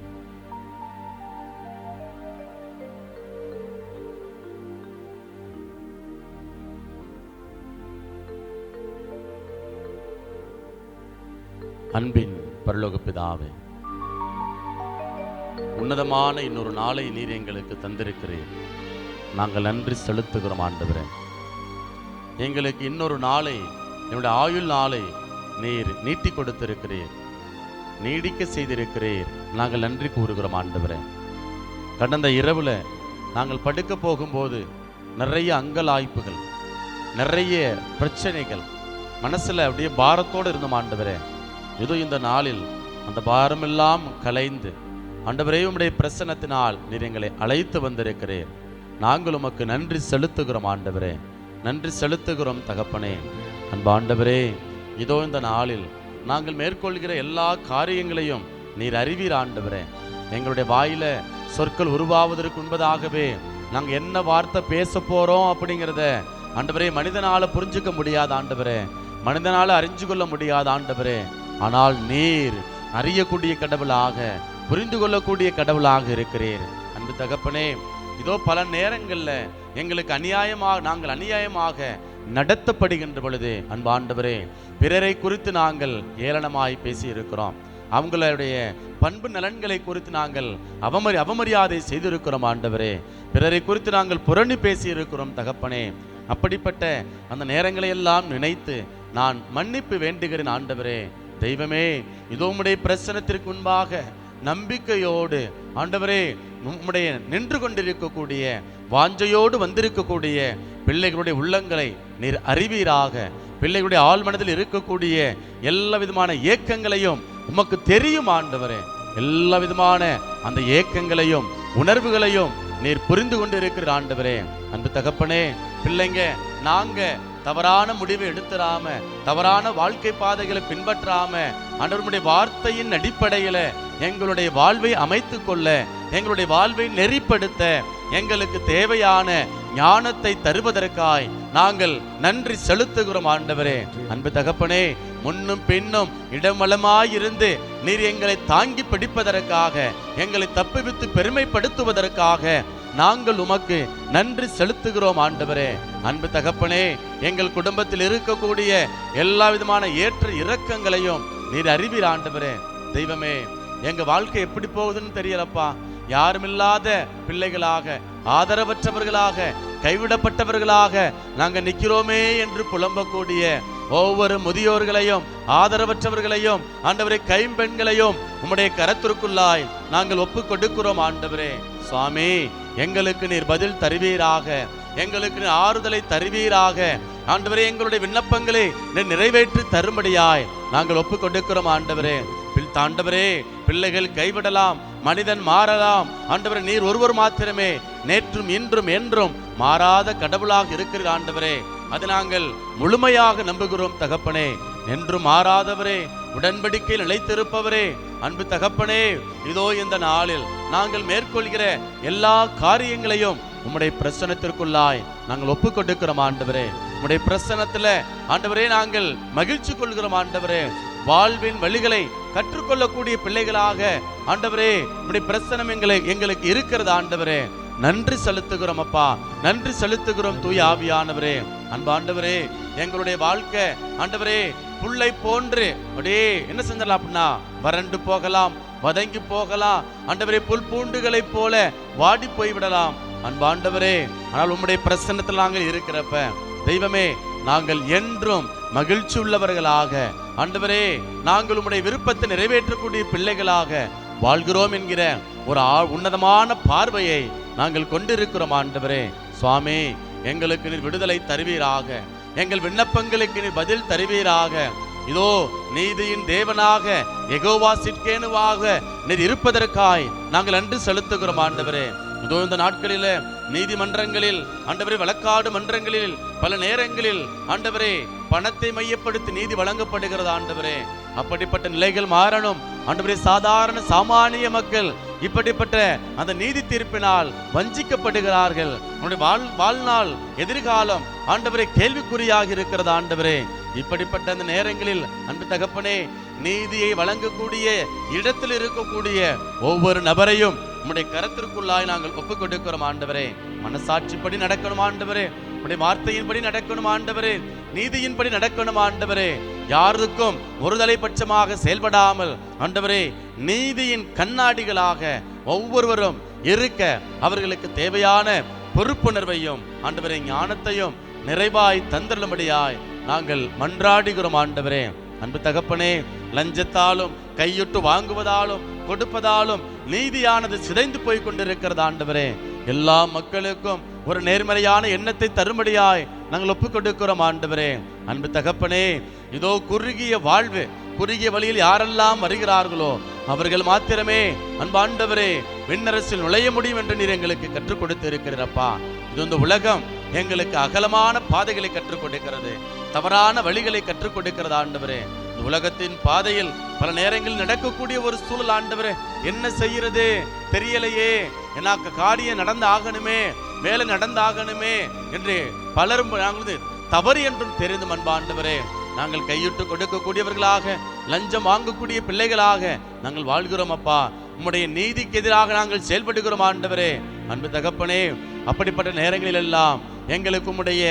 அன்பின் பரலோக பிதாவே, உன்னதமான இன்னொரு நாளை நீர் எங்களுக்கு தந்திருக்கிறீர். நாங்கள் நன்றி செலுத்துகிறோம் ஆண்டவரே. எங்களுக்கு இன்னொரு நாளை, என்னுடைய ஆயுள் நாளை நீர் நீட்டி கொடுத்திருக்கிறீர், நீடிக்க செய்திருக்கிறீர். நாங்கள் நன்றி கூறுகிறோம் ஆண்டவரே. கடந்த இரவுல நாங்கள் படுக்க போகும்போது நிறைய அங்கலாய்ப்புகள், நிறைய பிரச்சனைகள், மனசுல அப்படியே பாரத்தோடு இருந்தோம் ஆண்டவரே. ஏதோ இந்த நாளில் அந்த பாரமெல்லாம் கலைந்து ஆண்டவரே உம்முடைய பிரசன்னத்தினால் நீர் எங்களை அழைத்து வந்திருக்கிறீர். நாங்கள் உமக்கு நன்றி செலுத்துகிறோம் ஆண்டவரே. நன்றி செலுத்துகிறோம் தகப்பனே. அன்பு ஆண்டவரே, இதோ இந்த நாளில் நாங்கள் மேற்கொள்கிற எல்லா காரியங்களையும் நீர் அறிவீர் ஆண்டவரே. எங்களுடைய வாயில சொற்கள் உருவாவதற்கு முன்பதாகவே நாங்கள் என்ன வார்த்தை பேச போறோம் அப்படிங்கிறத ஆண்டவரே மனிதனால புரிஞ்சுக்க முடியாத ஆண்டவரே, மனிதனால அறிஞ்சு கொள்ள முடியாத ஆண்டவரே. ஆனால் நீர் அறியக்கூடிய கடவுளாக, புரிந்து கொள்ளக்கூடிய கடவுளாக இருக்கிறீர். அன்பு தகப்பனே, இதோ பல நேரங்கள்ல எங்களுக்கு நாங்கள் அநியாயமாக நடத்தப்படுகின்ற பொழுது அன்பு ஆண்டவரே, பிறரை குறித்து நாங்கள் ஏளனமாய் பேசி இருக்கிறோம். அவங்களுடைய பண்பு நலன்களை குறித்து நாங்கள் அவமரியாதை செய்திருக்கிறோம் ஆண்டவரே. பிறரை குறித்து நாங்கள் புரணி பேசி இருக்கிறோம் தகப்பனே. அப்படிப்பட்ட அந்த நேரங்களை எல்லாம் நினைத்து நான் மன்னிப்பு வேண்டுகிறேன் ஆண்டவரே. தெய்வமே, இதோ உம்முடைய பிரசன்னத்திற்கு முன்பாக நம்பிக்கையோடு ஆண்டவரே உம்முடைய நின்று கொண்டிருக்கக்கூடிய, வாஞ்சையோடு வந்திருக்கக்கூடிய பிள்ளைகளுடைய உள்ளங்களை நீர் அறிவீராக. பிள்ளைகளுடைய ஆழ்மனதில் இருக்கக்கூடிய எல்லா விதமான ஏக்கங்களையும் உமக்கு தெரியும் ஆண்டவரே. எல்லா விதமான அந்த ஏக்கங்களையும் உணர்வுகளையும் நீர் புரிந்து கொண்டு இருக்கிற ஆண்டவரே. அன்பு தகப்பனே, பிள்ளைங்க நாங்க தவறான முடிவை எடுத்துடாம, தவறான வாழ்க்கை பாதைகளை பின்பற்றாம, ஆண்டவருடைய வார்த்தையின் அடிப்படையில எங்களுடைய வாழ்வை அமைத்து கொள்ள, எங்களுடைய வாழ்வை நெறிப்படுத்த, எங்களுக்கு தேவையான ஞானத்தை தருவதற்காய் நாங்கள் நன்றி செலுத்துகிறோம் ஆண்டவரே. அன்பு தகப்பனே, முன்னும் பின்னும் இடமலமாயிருந்து நீர் எங்களை தாங்கி பிடிப்பதற்காக, எங்களை தப்புவித்து பெருமைப்படுத்துவதற்காக நாங்கள் உமக்கு நன்றி செலுத்துகிறோம் ஆண்டவரே. அன்பு தகப்பனே, எங்கள் குடும்பத்தில் இருக்கக்கூடிய எல்லா விதமான ஏற்ற இறக்கங்களையும் நீர் அறிவீர் ஆண்டவரே. தெய்வமே, எங்க வாழ்க்கை எப்படி போகுதுன்னு தெரியலப்பா. யாருமில்லாத பிள்ளைகளாக, ஆதரவற்றவர்களாக, கைவிடப்பட்டவர்களாக நாங்க நிக்கிறோமே என்று புலம்பக்கூடிய ஒவ்வொரு முதியோர்களையும், ஆதரவற்றவர்களையும், ஆண்டவரே கைம்பெண்களையும் உம்முடைய கரத்திற்குள்ளாய் நாங்கள் ஒப்பு கொடுக்கிறோம் ஆண்டவரே. சுவாமி, எங்களுக்கு நீர் பதில் தருவீராக, எங்களுக்கு நீர் ஆறுதலை தருவீராக ஆண்டவரே. எங்களுடைய விண்ணப்பங்களை நீர் நிறைவேற்றி தரும்படியாய் நாங்கள் ஒப்பு கொடுக்கிறோம் ஆண்டவரே. ஆண்டவரே, பிள்ளைகள் கைவிடலாம், மனிதன் மாறலாம் ஆண்டவரே. நீர் ஒருவர் மாத்திரமே நேற்றும் இன்றும் என்றும் மாறாத கடவுளாக இருக்கிற ஆண்டவரே. அது நாங்கள் முழுமையாக நம்புகிறோம் தகப்பனே. என்றும் மாறாதவரே, உடன்படிக்கையில் நிலைத்திருப்பவரே, அன்பு தகப்பனே, இதோ இந்த நாளில் நாங்கள் மேற்கொள்கிற எல்லா காரியங்களையும் உம்முடைய பிரசன்னத்திற்குள்ளாய் நாங்கள் ஒப்பு கொடுக்கிறோம் ஆண்டவரே. உம்முடைய பிரசன்னத்துல ஆண்டவரே நாங்கள் மகிழ்ச்சி கொள்கிறோம் ஆண்டவரே. வாழ்வின் வழிகளை கற்றுக்கொள்ளக்கூடிய பிள்ளைகளாக ஆண்டவரே உம்முடைய பிரசன்னம் எங்களுக்கு இருக்கிறது ஆண்டவரே. நன்றி செலுத்துகிறோம் அப்பா, நன்றி செலுத்துகிறோம் தூய ஆவியானவரே. அன்பு ஆண்டவரே, எங்களுடைய வாழ்க்கை ஆண்டவரே புல்லை போன்று அப்படியே என்ன செஞ்சலாம் அப்படின்னா வறண்டு போகலாம், வதங்கி போகலாம் ஆண்டவரே. புல் பூண்டுகளை போல வாடி போய்விடலாம் அன்பு ஆண்டவரே. ஆனால் உம்முடைய பிரசன்னத்தில் நாங்கள் இருக்கிறப்ப தெய்வமே, நாங்கள் என்றும் மகிழ்ச்சி உள்ளவர்களாக ஆண்டவரே, நாங்கள் உம்முடைய விருப்பத்தை நிறைவேற்றக்கூடிய பிள்ளைகளாக வாழ்கிறோம் என்கிற ஒரு உன்னதமான பார்வையை நாங்கள் கொண்டிருக்கிறோம் ஆண்டவரே. சுவாமி, எங்களுக்கு நீர் விடுதலை தருவீராக, எங்கள் விண்ணப்பங்களுக்கு நீர் பதில் தருவீராக. இதோ நீதியின் தேவனாக, யெகோவா சிட்கேனுவாக நீர் இருப்பதற்காய் நாங்கள் நன்றி செலுத்துகிறோம் ஆண்டவரே. இதோ இந்த நாட்களில நீதிமன்றங்களில் ஆண்டவரே, வழக்காடு மன்றங்களில் பல நேரங்களில் ஆண்டவரே பணத்தை மையப்படுத்தி நீதி வழங்கப்படுகிறது ஆண்டவரே. அப்படிப்பட்ட நிலைகள் மாறணும் ஆண்டவரே. சாதாரண சாமானிய மக்கள் இப்படிப்பட்ட அந்த நீதி தீர்ப்பினால் வஞ்சிக்கப்படுகிறார்கள். உன்னுடைய வாழ்நாள் எதிர்காலம் ஆண்டவரே கேள்விக்குறியாக இருக்கிறது ஆண்டவரே. இப்படிப்பட்ட அந்த நேரங்களில் அன்பு தகப்பனே, நீதியை வழங்கக்கூடிய இடத்தில் இருக்கக்கூடிய ஒவ்வொரு நபரையும் உம்முடைய கரத்திற்குள்ளாய் நாங்கள் ஒப்புக் கொடுக்கிறோம் ஆண்டவரே. மனசாட்சிப்படி நடக்கணும் ஆண்டவரே, உம்முடைய வார்த்தையின்படி நடக்கணும் ஆண்டவரே, நீதியின்படி நடக்கணும் ஆண்டவரே. யாருக்கும் ஒருதலை பட்சமாக செயல்படாமல் ஆண்டவரே நீதியின் கண்ணாடிகளாக ஒவ்வொருவரும் இருக்க அவர்களுக்கு தேவையான பொறுப்புணர்வையும் ஆண்டவரே ஞானத்தையும் நிறைவாய் தந்தருளும்படியாய் நாங்கள் மன்றாடுகிறோம் ஆண்டவரே. அன்பு தகப்பனே, லஞ்சத்தாலும் கையுட்டு வாங்குவதாலும் கொடுப்பதாலும் நீதியானது சிதைந்து போய் கொண்டிருக்கிறது ஆண்டவரே. எல்லா மக்களுக்கும் ஒரு நேர்மறையான எண்ணத்தை தரும்படியாய் நாங்கள் ஒப்புக் கொடுக்கிறோம் ஆண்டவரே. அன்பு தகப்பனே, இதோ குறுகிய வாழ்வு, குறுகிய வழியில் யாரெல்லாம் வருகிறார்களோ அவர்கள் மாத்திரமே அன்பு ஆண்டவரே விண்ணரசில் நுழைய முடியும் என்று நீர் எங்களுக்கு கற்றுக் கொடுத்து இருக்கிறப்பா. இது இந்த உலகம் எங்களுக்கு அகலமான பாதைகளை கற்றுக் கொடுக்கிறது, தவறான வழிகளை கற்றுக் கொடுக்கிறது ஆண்டவரே. இந்த உலகத்தின் பாதையில் பல நேரங்களில் நடக்கக்கூடிய ஒரு சூழல் ஆண்டவரே, என்ன செய்யறது தெரியலையே, எனக்கு காரியம் நடந்து ஆகணுமே, மேல நடந்தாகணுமே என்று பலரும் நாங்கள் தவறு என்றும் தெரிந்து அன்பாண்டவரே நாங்கள் கையிட்டு கொடுக்கக்கூடியவர்களாக, லஞ்சம் வாங்கக்கூடிய பிள்ளைகளாக நாங்கள் வாழ்கிறோம் அப்பா. உம்முடைய நீதிக்கு எதிராக நாங்கள் செயல்படுகிறோம் ஆண்டவரே. அன்பு தகப்பனே, அப்படிப்பட்ட நேரங்களில் எல்லாம் எங்களுக்கு உம்முடைய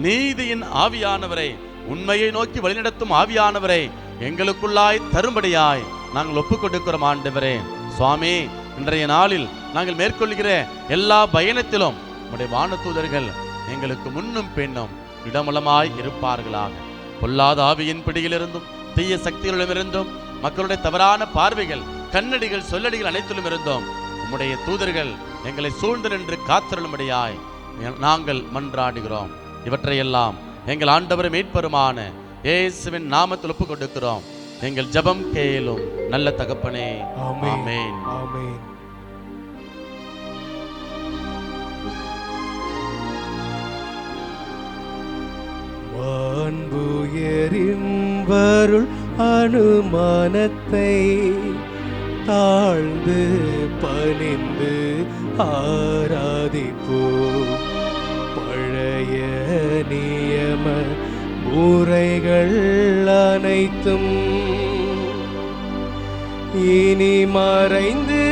நீதியின் ஆவியானவரை, உண்மையை நோக்கி வழிநடத்தும் ஆவியானவரை எங்களுக்குள்ளாய் தரும்படியாய் நாங்கள் ஒப்புக் கொடுக்கிறோம் ஆண்டவரே. சுவாமி, இன்றைய நாளில் நாங்கள் மேற்கொள்கிற எல்லா பயணத்திலும் உம்முடைய வானதூதர்கள் எங்களுக்கு முன்னும் பின்னும் இடமலமாய் இருப்பார்களாக. பொல்லாத ஆவியின் பிடியிலிருந்தும் தீய சக்திகளிடமிருந்தும் மக்களுடைய தவறான பார்வைகள், கண்ணடிகள், சொல்லடிகள் அனைத்திலும் இருந்தோம் உம்முடைய தூதர்கள் எங்களை சூழ்ந்து நின்று காத்திருளும்படியாய் நாங்கள் மன்றாடுகிறோம். இவற்றையெல்லாம் எங்கள் ஆண்டவர் மீட்பருமான இயேசுவின் நாமத்தில் ஒப்புக் கொடுக்கிறோம். எங்கள் ஜெபம் கேளும் நல்ல தகப்பனே. ஆமென். ஆமென். மாண்புயரின் வருள் அனுமானத்தை தாழ்ந்து பணிந்து ஆராதிப்போம். பழைய நியம முறைகள் அனைத்தும் இனி மறைந்து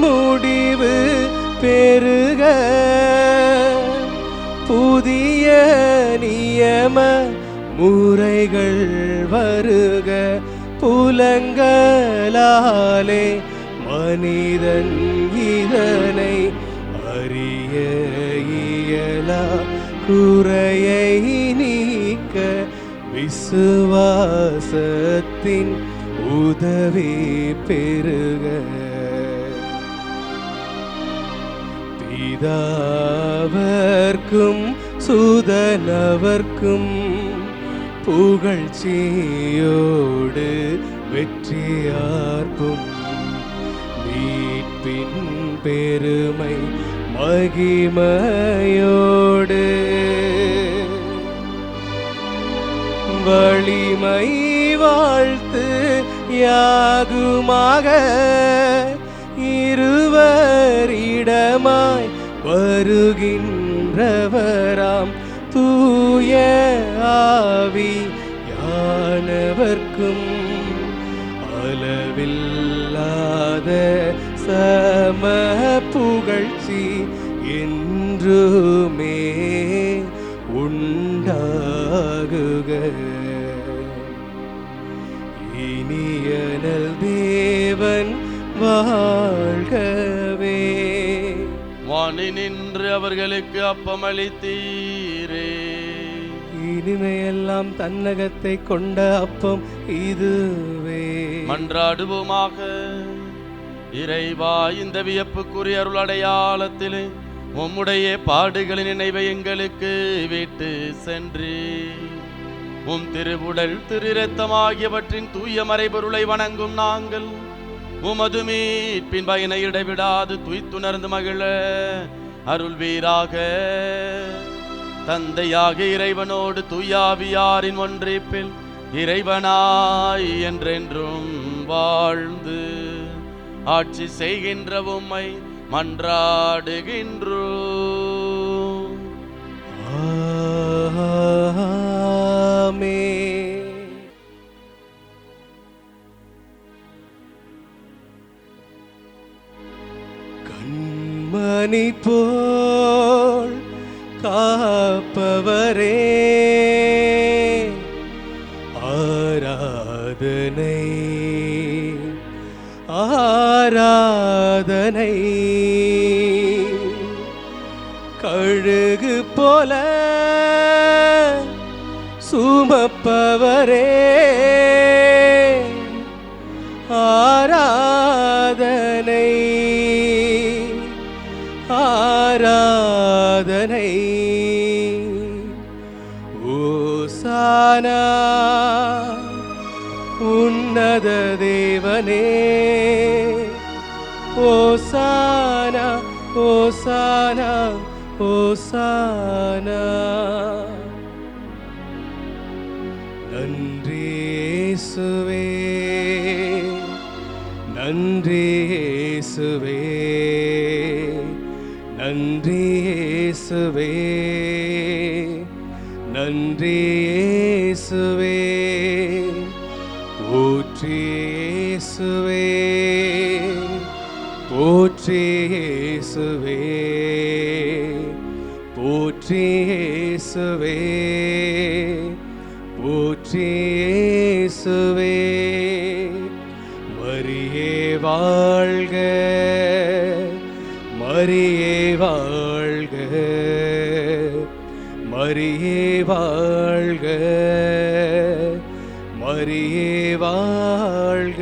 முடிவு பெறுக. புதிய நியம முறைகள் வருக. புலங்களாலே மனிதன் இதனை அறிய இயலா. குறையை நீக்க விசுவாசத்தின் உதவி பெறுக. பிதாவர்க்கும் சுதனவர்க்கும் புகழ்ச்சியோடு வெற்றியார்க்கும் மீட்பின் பெருமை மகிமையோடு வலிமை வாழ்த்து யாகுமாக. இருவரிடமாய் வருகின்றவராம் தூய ஆவியானவர்க்கும் அளவில்லாத சம புகழ்ச்சி என்றுமே உண்டாகுக. இனியனல் தேவன் வாழ்கவே. வானி நின்று அவர்களுக்கு அப்பமளித்தீரே. இனிமையெல்லாம் தன்னகத்தை கொண்ட அப்பம் இதுவே. மன்றாடுவோமாக. இறைவா, இந்த வியப்புக்குரிய அருள் அடையாளத்திலே உம்முடைய பாடுகளின் நினைவை எங்களுக்கு விட்டு சென்று உம் திருவுடல் திரு இரத்தம் ஆகியவற்றின் தூய மறைபொருளை வணங்கும் நாங்கள் உமது மீட்பின் பயனை இடைவிடாது துய்த்துணர்ந்து மகிழ அருள்வீராக. தந்தையாக இறைவனோடு தூயாவியாரின் ஒன்றிப்பில் இறைவனாய் என்றென்றும் வாழ்ந்து ஆட்சி செய்கின்ற உம்மை மன்றாடுகின்றோம். ஆமென். கண்மணி போல் காப்பவரே, ஆராதனை ஆராதனை. கழுகு போல சுமப்பவரே, ஆராதனை ஆராதனை. ஓசானா உன்னத தேவனே, ஓசானா ஓசானா ஓசானா. நன்றி இயேசுவே, நன்றி இயேசுவே, நன்றி இயேசுவே, நன்றி இயேசுவே. போற்றி இயேசுவே, போற்றி இயேசுவே, போற்றி இயேசுவே, போற்றி இயேசுவே. மரியே வாழ்க, மரியே வாழ்க, மரியே வாழ்க, மரியே வாழ்க.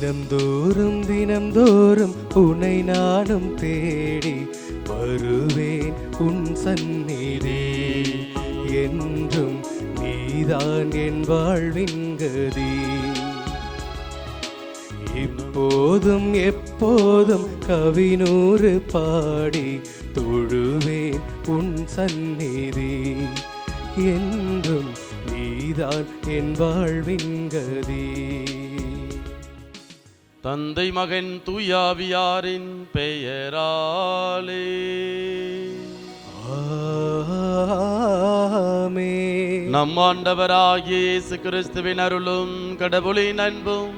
தினம்தோறும் தினம்தோறும் உன்னை நானும் தேடி வருவேன் உன் சந்நிதி. என்றும் நீதான் என் வாழ்வின் கதி. இப்போதும் எப்போதும் கவினூறு பாடி தொழுவேன் உன் சந்நிதி. என்றும் நீதான் என் வாழ்வின் கதி. தந்தை மகன் தூயாவியாரின் பெயராலே ஆமென். நம் ஆண்டவராகிய இயேசு கிறிஸ்துவின் அருளும் கடவுளின் அன்பும்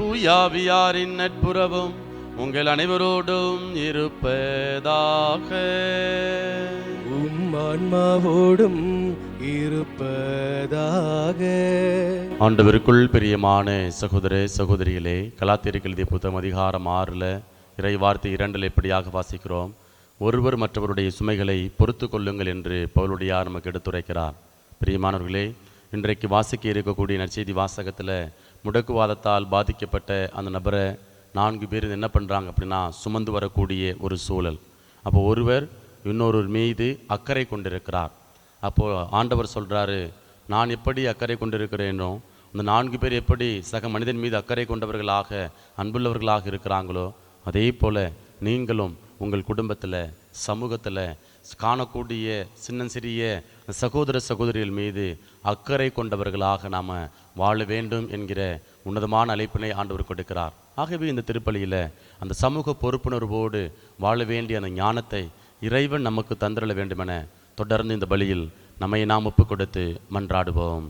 தூயாவியாரின் நட்புறவும் உங்கள் அனைவரோடும் இருப்பதாக. ஆன்மாவோடும் இருப்பதாக. ஆண்டவருக்குள் பிரியமான சகோதர சகோதரிகளே, கலாத்தியருக்கு எழுதிய புத்தகம் அதிகாரம் 6 இறை வார்த்தை 2 எப்படியாக வாசிக்கிறோம். ஒருவர் மற்றவருடைய சுமைகளை பொறுத்து கொள்ளுங்கள் என்று பவுலுடையார் நமக்கு எடுத்துரைக்கிறார். பிரியமானவர்களே, இன்றைக்கு வாசிக்க இருக்கக்கூடிய நற்செய்தி வாசகத்தில் முடக்குவாதத்தால் பாதிக்கப்பட்ட அந்த நபரை 4 பேர் என்ன பண்ணுறாங்க அப்படின்னா சுமந்து வரக்கூடிய ஒரு சூழல். அப்போ ஒருவர் இன்னொருவர் மீது அக்கறை கொண்டிருக்கிறார். அப்போது ஆண்டவர் சொல்கிறாரு, நான் எப்படி அக்கறை கொண்டிருக்கிறேனோ அந்த 4 பேர் எப்படி சக மனிதன் மீது அக்கறை கொண்டவர்களாக அன்புள்ளவர்களாக இருக்கிறாங்களோ அதே போல் நீங்களும் உங்கள் குடும்பத்தில் சமூகத்தில் காணக்கூடிய சின்னஞ்சிறிய சகோதர சகோதரிகள் மீது அக்கறை கொண்டவர்களாக நாம் வாழ வேண்டும் என்கிற உன்னதமான அழைப்பினை ஆண்டவர் கொடுக்கிறார். ஆகவே இந்த திருப்பலியில் அந்த சமூக பொறுப்புணர்வோடு வாழ வேண்டிய அந்த ஞானத்தை இறைவன் நமக்கு தந்திரள வேண்டுமென தொடர்ந்து இந்த பலியில் நம்மை நாம் ஒப்பு கொடுத்து மன்றாடுவோம்.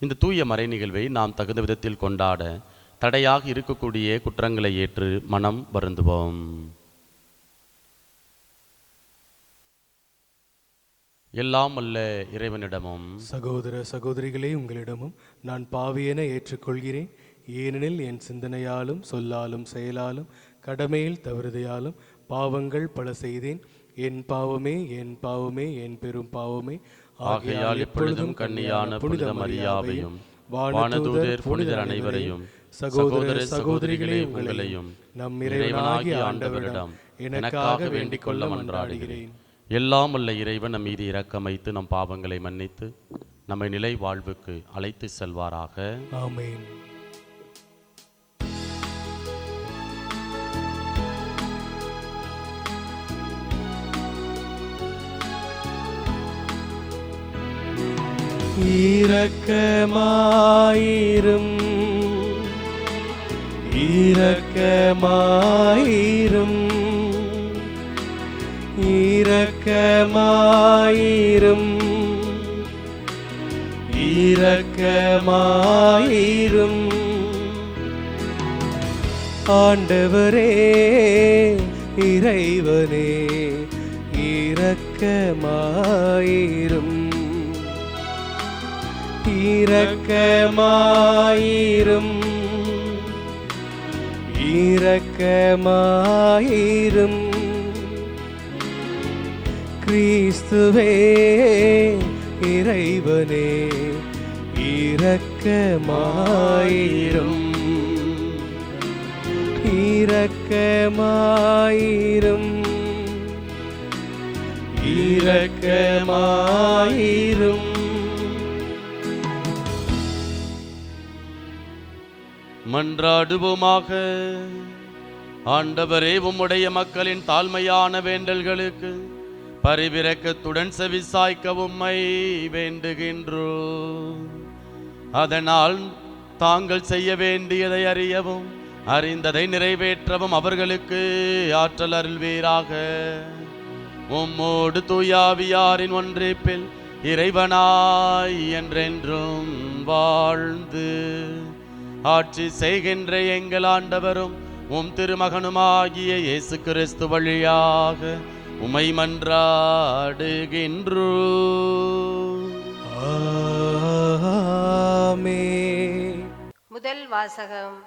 இந்த தூய மறை நிகழ்வை நாம் தகுந்த விதத்தில் கொண்டாட தடையாக இருக்கக்கூடிய குற்றங்களை ஏற்று மனம் வருந்துவோம். எல்லாம் அல்ல இறைவனிடமும் சகோதர சகோதரிகளே, உங்களிடமும் நான் பாவியென ஏற்றுக்கொள்கிறேன். ஏனெனில் என் சிந்தனையாலும் சொல்லாலும் செயலாலும் கடமையில் தவறுதையாலும் பாவங்கள் பல செய்தேன். என் பாவமே என் பாவமே என் பெரும் பாவமே. ஆகையால் எப்பொழுதும் கன்னியான புனித மரியாவையும் வானதூதர் புனிதர் அனைவரையும் சகோதர சகோதரிகளே உங்களையும் நம் இறைவனாகிய ஆண்டவரிடம் எனக்காக வேண்டிக் கொள்ள மன்றாடுகிறேன். எல்லாம் உள்ள இறைவன் நம் மீது இரக்கம் வைத்து நம் பாவங்களை மன்னித்து நம்மை நிலை வாழ்வுக்கு அழைத்து செல்வாராக. ஆமென். இரக்கமாயிரும் இரக்கமாயிரும் இரக்கமாயிரும் இரக்கமாயிரும். ஆண்டவரே இறைவனே இரக்கமாயிரும் இரக்கமாயிரும் இரக்கமாயிரும். கிறிஸ்துவே இறைவனே இரக்கமாயிரும் இரக்கமாயிரும் இரக்கமாயிரும். மன்றாடுவோமாக. ஆண்டவரே, உம்முடைய மக்களின் தாழ்மையான வேண்டல்களுக்கு பரிவிரக்கத்துடன் செவிசாய்க்க உம்மை வேண்டுகின்றோம். அதனால் தாங்கள் செய்ய வேண்டியதை அறியவும் அறிந்ததை நிறைவேற்றவும் அவர்களுக்கு ஆற்றல் அருள்வீராக. உம்மோடு தூயாவியாரின் ஒன்றிப்பில் இறைவனாய் என்றென்றும் வாழ்ந்து ஆட்சி செய்கின்ற எங்கள் ஆண்டவரும் உம் திருமகனுமாகிய இயேசு கிறிஸ்து வழியாக உம்மை மன்றாடுகின்றோம். ஆமென். முதல் வாசகம்.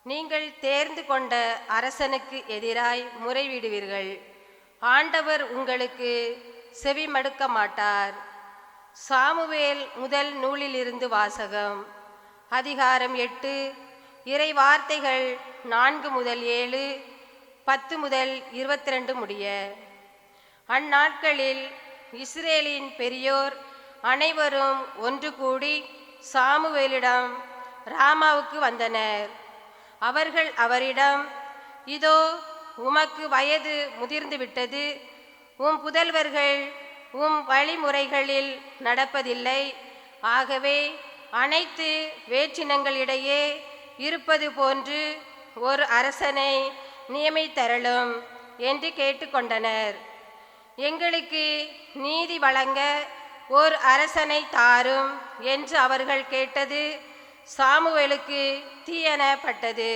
நீங்கள் தேர்ந்து கொண்ட அரசனுக்கு எதிராய் முறையிடுவீர்கள். ஆண்டவர் உங்களுக்கு செவி மடுக்க மாட்டார். சாமுவேல் முதல் நூலிலிருந்து வாசகம். அதிகாரம் 8 இறை வார்த்தைகள் 4 முதல் 7, 10 முதல் 22 முடிய. அந்நாட்களில் இஸ்ரேலின் பெரியோர் அனைவரும் ஒன்று கூடி சாமுவேலிடம் ராமாவுக்கு வந்தனர். அவர்கள் அவரிடம், இதோ உமக்கு வயது முதிர்ந்துவிட்டது, உம் புதல்வர்கள் உம் வழிமுறைகளில் நடப்பதில்லை. ஆகவே அனைத்து வேற்றினங்களிடையே இருப்பது போன்று ஒரு அரசனை நியமித்தரலும் என்று கேட்டுக்கொண்டனர். எங்களுக்கு நீதி வழங்க ஓர் அரசனை தாரும் என்று அவர்கள் கேட்டது சாமுவேலுக்கு தீயெனப்பட்டது.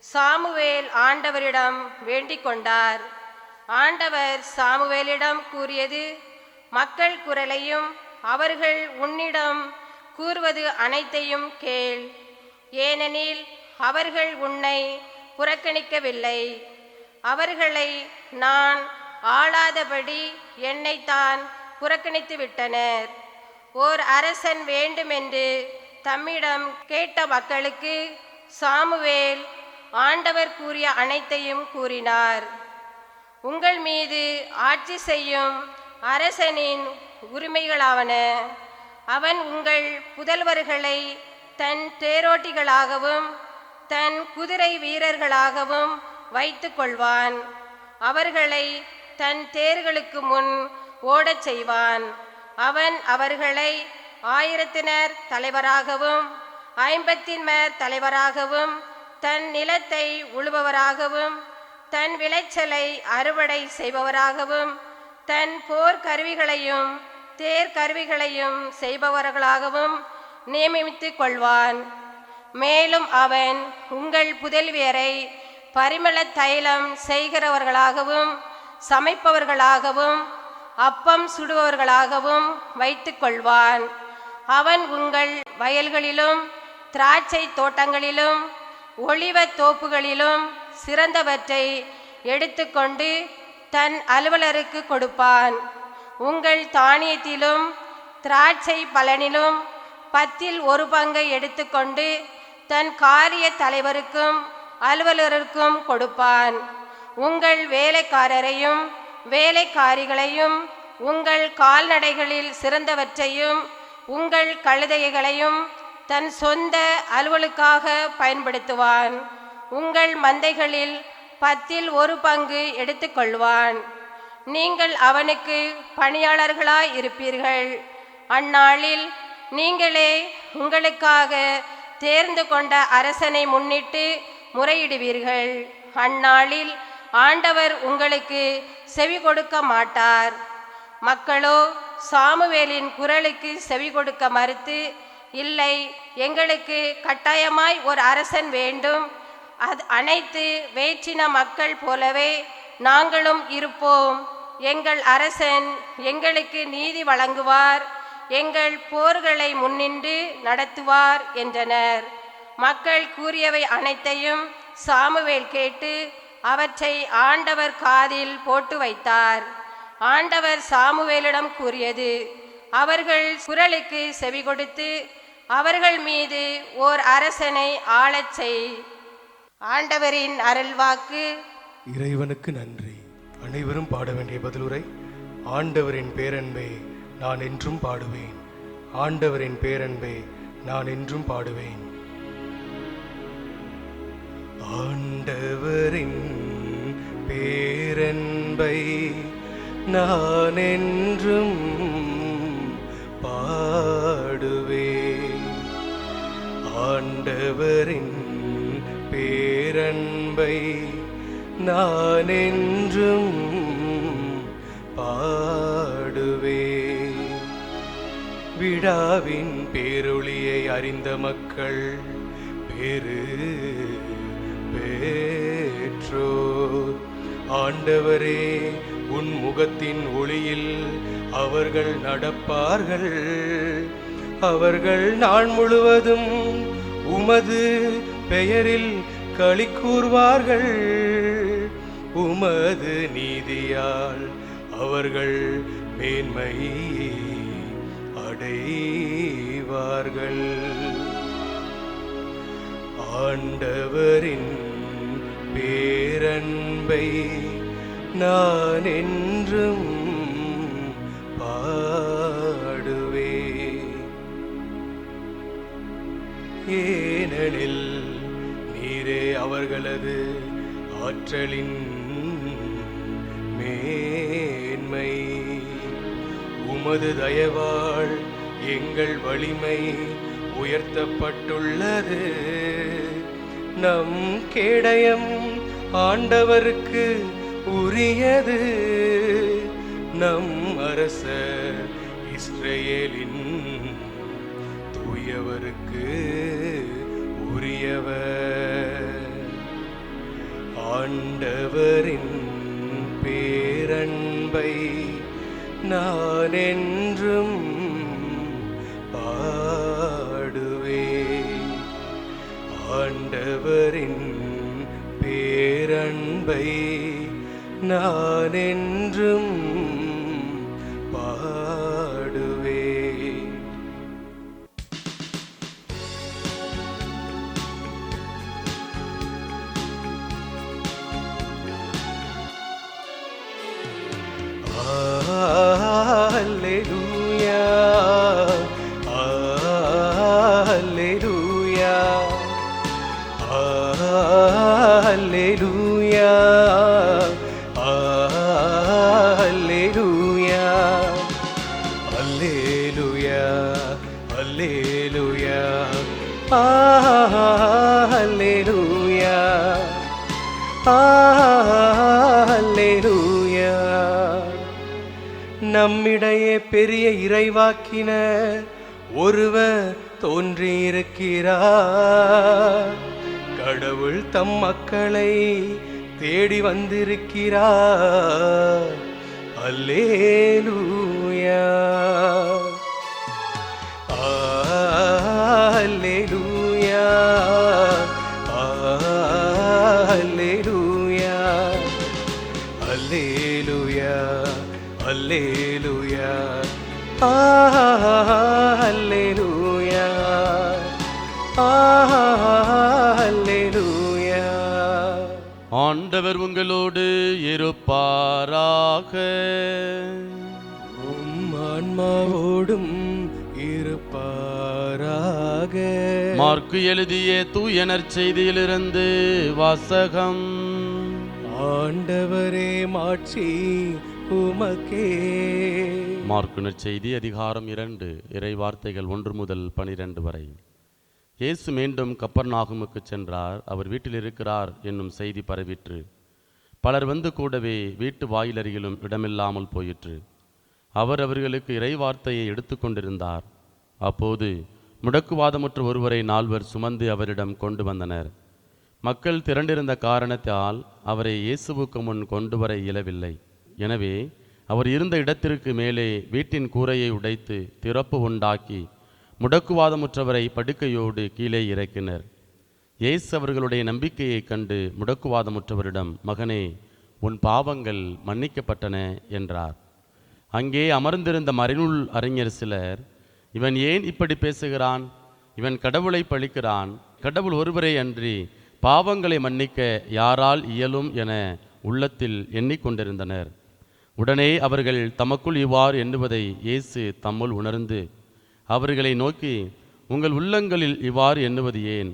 சாமுவேல் ஆண்டவரிடம் வேண்டிக் கொண்டார். ஆண்டவர் சாமுவேலிடம் கூறியது, மக்கள் குரலையும் அவர்கள் உன்னிடம் கூறுவது அனைத்தையும் கேள். ஏனெனில் அவர்கள் உன்னை புறக்கணிக்கவில்லை. அவர்களை நான் ஆளாதபடி என்னைத்தான் புறக்கணித்து விட்டனர். ஓர் அரசன் வேண்டுமென்று தம்மிடம் கேட்ட மக்களுக்கு சாமுவேல் ஆண்டவர் கூறிய அனைத்தையும் கூறினார். உங்கள் மீது ஆட்சி செய்யும் அரசனின் உரிமைகளாவன. அவன் உங்கள் புதல்வர்களை தன் தேரோட்டிகளாகவும் தன் குதிரை வீரர்களாகவும் வைத்து கொள்வான். அவர்களை தன் தேர்களுக்கு முன் ஓடச் செய்வான். அவன் அவர்களை 1000 தலைவராகவும் 50 தலைவராகவும் தன் நிலத்தை உழுபவராகவும் தன் விளைச்சலை அறுவடை செய்பவராகவும் தன் போர் கருவிகளையும் தேர் கருவிகளையும் செய்பவர்களாகவும் நியமித்து கொள்வான். மேலும் அவன் உங்கள் புதல்வியரை பரிமள தைலம் செய்கிறவர்களாகவும் சமைப்பவர்களாகவும் அப்பம் சுடுபவர்களாகவும் வைத்து கொள்வான். அவன் உங்கள் வயல்களிலும் திராட்சை தோட்டங்களிலும் ஒலிவ தோப்புகளிலும் சிறந்தவற்றை எடுத்துக்கொண்டு தன் அலுவலருக்கு கொடுப்பான். உங்கள் தானியத்திலும் திராட்சை பலனிலும் 10 1 பங்கை எடுத்துக்கொண்டு தன் காரிய தலைவருக்கும் அலுவலருக்கும் கொடுப்பான். உங்கள் வேலைக்காரரையும் வேலைக்காரிகளையும் உங்கள் கால்நடைகளில் சிறந்தவற்றையும் உங்கள் கழுதைகளையும் தன் சொந்த அலுவலுக்காக பயன்படுத்துவான். உங்கள் மந்தைகளில் 10 1 பங்கு எடுத்துக்கொள்வான். நீங்கள் அவனுக்கு பணியாளர்களாய் இருப்பீர்கள். அந்நாளில் நீங்களே உங்களுக்காக தேர்ந்து கொண்ட அரசனை முன்னிட்டு முறையிடுவீர்கள். அந்நாளில் ஆண்டவர் உங்களுக்கு செவி கொடுக்க மாட்டார். மக்களோ சாமுவேலின் குரலுக்கு செவி கொடுக்க மறுத்து, இல்லை, எங்களுக்கு கட்டாயமாய் ஒரு அரசன் வேண்டும், அது அனைத்து வேற்றின மக்கள் போலவே நாங்களும் இருப்போம், எங்கள் அரசன் எங்களுக்கு நீதி வழங்குவார், எங்கள் போர்களை முன்னின்று நடத்துவார் என்றனர். மக்கள் கூறியவை அனைத்தையும் சாமுவேல் கேட்டு அவற்றை ஆண்டவர் காதில் போட்டு வைத்தார். ஆண்டவர் சாமுவேலிடம் கூறியது, அவர்கள் குரலுக்கு செவி கொடுத்து அவர்கள் மீது ஓர் அரசனை ஆளச் செய். ஆண்டவரின் அருள்வாக்கு. இறைவனுக்கு நன்றி. அனைவரும் பாட வேண்டிய பதிலுரை. ஆண்டவரின் பேரன்பே நான் என்றும் பாடுவேன். ஆண்டவரின் பேரன்பே நான் என்றும் பாடுவேன். ஆண்டவரின் பேரன்பை நான் என்றும் பாடுவேன். ஆண்டவரின் பேரன்பை நான் என்றும் பாடுவேன். விழாவின் பேரொளியை அறிந்த மக்கள் பேறு பெற்றோர். ஆண்டவரே, உன் முகத்தின் ஒளியில் அவர்கள் நடப்பார்கள். அவர்கள் நாள் முழுவதும் உமது பெயரில் களி கூர்வார்கள். உமது நீதியால் அவர்கள் மேன்மை அடைவார்கள். ஆண்டவரின் பேரன்பை நான் என்றும் பாடுவேன். ஏனெனில் நீரே அவர்களது ஆற்றலின் மேன்மை. உமது தயவால் எங்கள் வலிமை உயர்த்தப்பட்டுள்ளது. நம் கேடயம் ஆண்டவருக்கு உரியது. நம் அரசர் இஸ்ரவேலின் தூயவருக்கு உரியவர். ஆண்டவரின் பேரன்பை நான் என்றும் பாடுவேன். ஆண்டவரின் பேரன்பை நான் என்றும் பாடுவேன். Alleluia, Alleluia, Alleluia, Alleluia, Alleluia, Alleluia, Alleluia, Alleluia. நம்மிடையே பெரிய இறைவாக்கினர் ஒருவர் தோன்றியிருக்கிறார். கடவுள் தம் மக்களை தேடி வந்திருக்கிறார். அல்லேலூயா, அல்லேலூயா, அல்லேலூயா, அல்லேலூயா, அல்லேலூயா, அல்லேலூயா, அல்லேலூயா. ஆண்டவர் உங்களோடு இருப்பாராக. உம் ஆன்மாவோடும் இருப்பாராக. மார்க்கு எழுதிய தூய நற்செய்தியிலிருந்து வாசகம். ஆண்டவரே மாட்சி உமக்கே. மார்க்கு நற்செய்தி அதிகாரம் 2 இறைவார்த்தைகள் 1 முதல் 12 வரை. இயேசு மீண்டும் கப்பர்நாகுமுக்கு சென்றார். அவர் வீட்டில் இருக்கிறார் என்னும் செய்தி பரவிற்று. பலர் வந்து கூடவே வீட்டு வாயிலருகிலும் இடமில்லாமல் போயிற்று. அவர் அவர்களுக்கு இறைவார்த்தையை எடுத்து கொண்டிருந்தார். அப்போது முடக்குவாதமுற்ற ஒருவரை 4 சுமந்து அவரிடம் கொண்டு வந்தனர். மக்கள் திரண்டிருந்த காரணத்தால் அவரை இயேசுவுக்கு முன் கொண்டு வர இயலவில்லை. எனவே அவர் இருந்த இடத்திற்கு மேலே வீட்டின் கூரையை உடைத்து திறப்பு உண்டாக்கி முடக்குவாதமுற்றவரை படுக்கையோடு கீழே இறக்கினர். இயேசு அவர்களுடைய நம்பிக்கையை கண்டு முடக்குவாதமுற்றவரிடம், மகனே, உன் பாவங்கள் மன்னிக்கப்பட்டன என்றார். அங்கே அமர்ந்திருந்த மறைநூல் அறிஞர் சிலர், இவன் ஏன் இப்படி பேசுகிறான்? இவன் கடவுளை பழிக்கிறான். கடவுள் ஒருவரே அன்றி பாவங்களை மன்னிக்க யாரால் இயலும் என உள்ளத்தில் எண்ணிக்கொண்டிருந்தனர். உடனே அவர்கள் தமக்குள் இவ்வாறு எண்ணுவதை இயேசு தம்முள் உணர்ந்து அவர்களை நோக்கி, உங்கள் உள்ளங்களில் இவ்வாறு எண்ணுவது ஏன்?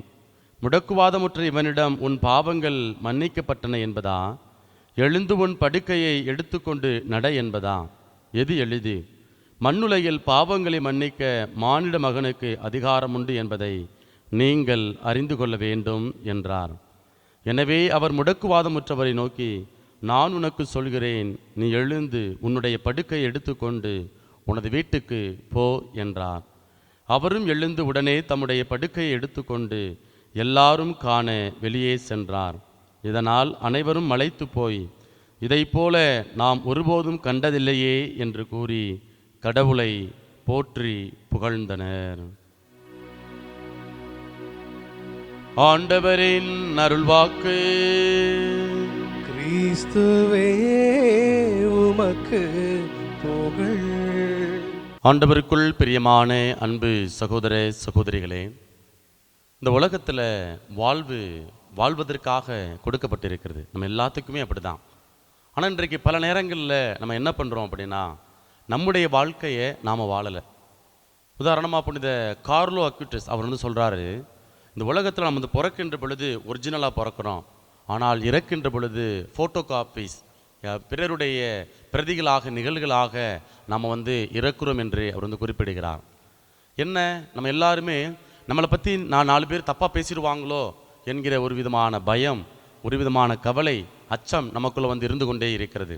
முடக்குவாதமுற்ற இவனிடம் உன் பாவங்கள் மன்னிக்கப்பட்டன என்பதா, எழுந்து உன் படுக்கையை எடுத்துக்கொண்டு நட என்பதா? எது எளிது? மண்ணுலகில் பாவங்களை மன்னிக்க மானிட மகனுக்கு அதிகாரம் உண்டு என்பதை நீங்கள் அறிந்து கொள்ள வேண்டும் என்றார். எனவே அவர் முடக்குவாதமுற்றவரை நோக்கி, நான் உனக்கு சொல்கிறேன், நீ எழுந்து உன்னுடைய படுக்கையை எடுத்துக்கொண்டு உனது வீட்டுக்கு போ என்றார். அவரும் எழுந்து உடனே தம்முடைய படுக்கையை எடுத்துக்கொண்டு எல்லாரும் காண வெளியே சென்றார். இதனால் அனைவரும் மலைத்து போய், இதைப்போல நாம் ஒருபோதும் கண்டதில்லையே என்று கூறி கடவுளை போற்றி புகழ்ந்தனர். ஆண்டவரின் அருள்வாக்கு. கிறிஸ்துவே உமக்கு புகழ். ஆண்டவருக்குள் பிரியமான அன்பு சகோதர சகோதரிகளே, இந்த உலகத்தில் வாழ்வதற்காக கொடுக்கப்பட்டிருக்கிறது. நம்ம எல்லாத்துக்குமே அப்படி தான். ஆனால் இன்றைக்கு பல நேரங்களில் நம்ம என்ன பண்ணுறோம் அப்படின்னா, நம்முடைய வாழ்க்கையை நாம் வாழலை. உதாரணமாக புனித கார்லோ அக்யூட்டஸ் அவர் வந்து சொல்கிறாரு, இந்த உலகத்தில் நம்ம வந்து பிறக்கின்ற பொழுது ஒரிஜினலாக பிறக்கிறோம், ஆனால் இறக்கின்ற பொழுது ஃபோட்டோ காப்பீஸ், பிறருடைய பிரதிகளாக நிகழ்களாக நாம் வந்து இறக்குறோம் என்று அவர் வந்து குறிப்பிடுகிறார். என்ன, நம்ம எல்லாருமே நம்மளை பற்றி 4 பேர் தப்பாக பேசிடுவாங்களோ என்கிற ஒரு விதமான பயம், ஒரு விதமான கவலை, அச்சம் நமக்குள்ளே வந்து இருந்து கொண்டே இருக்கிறது.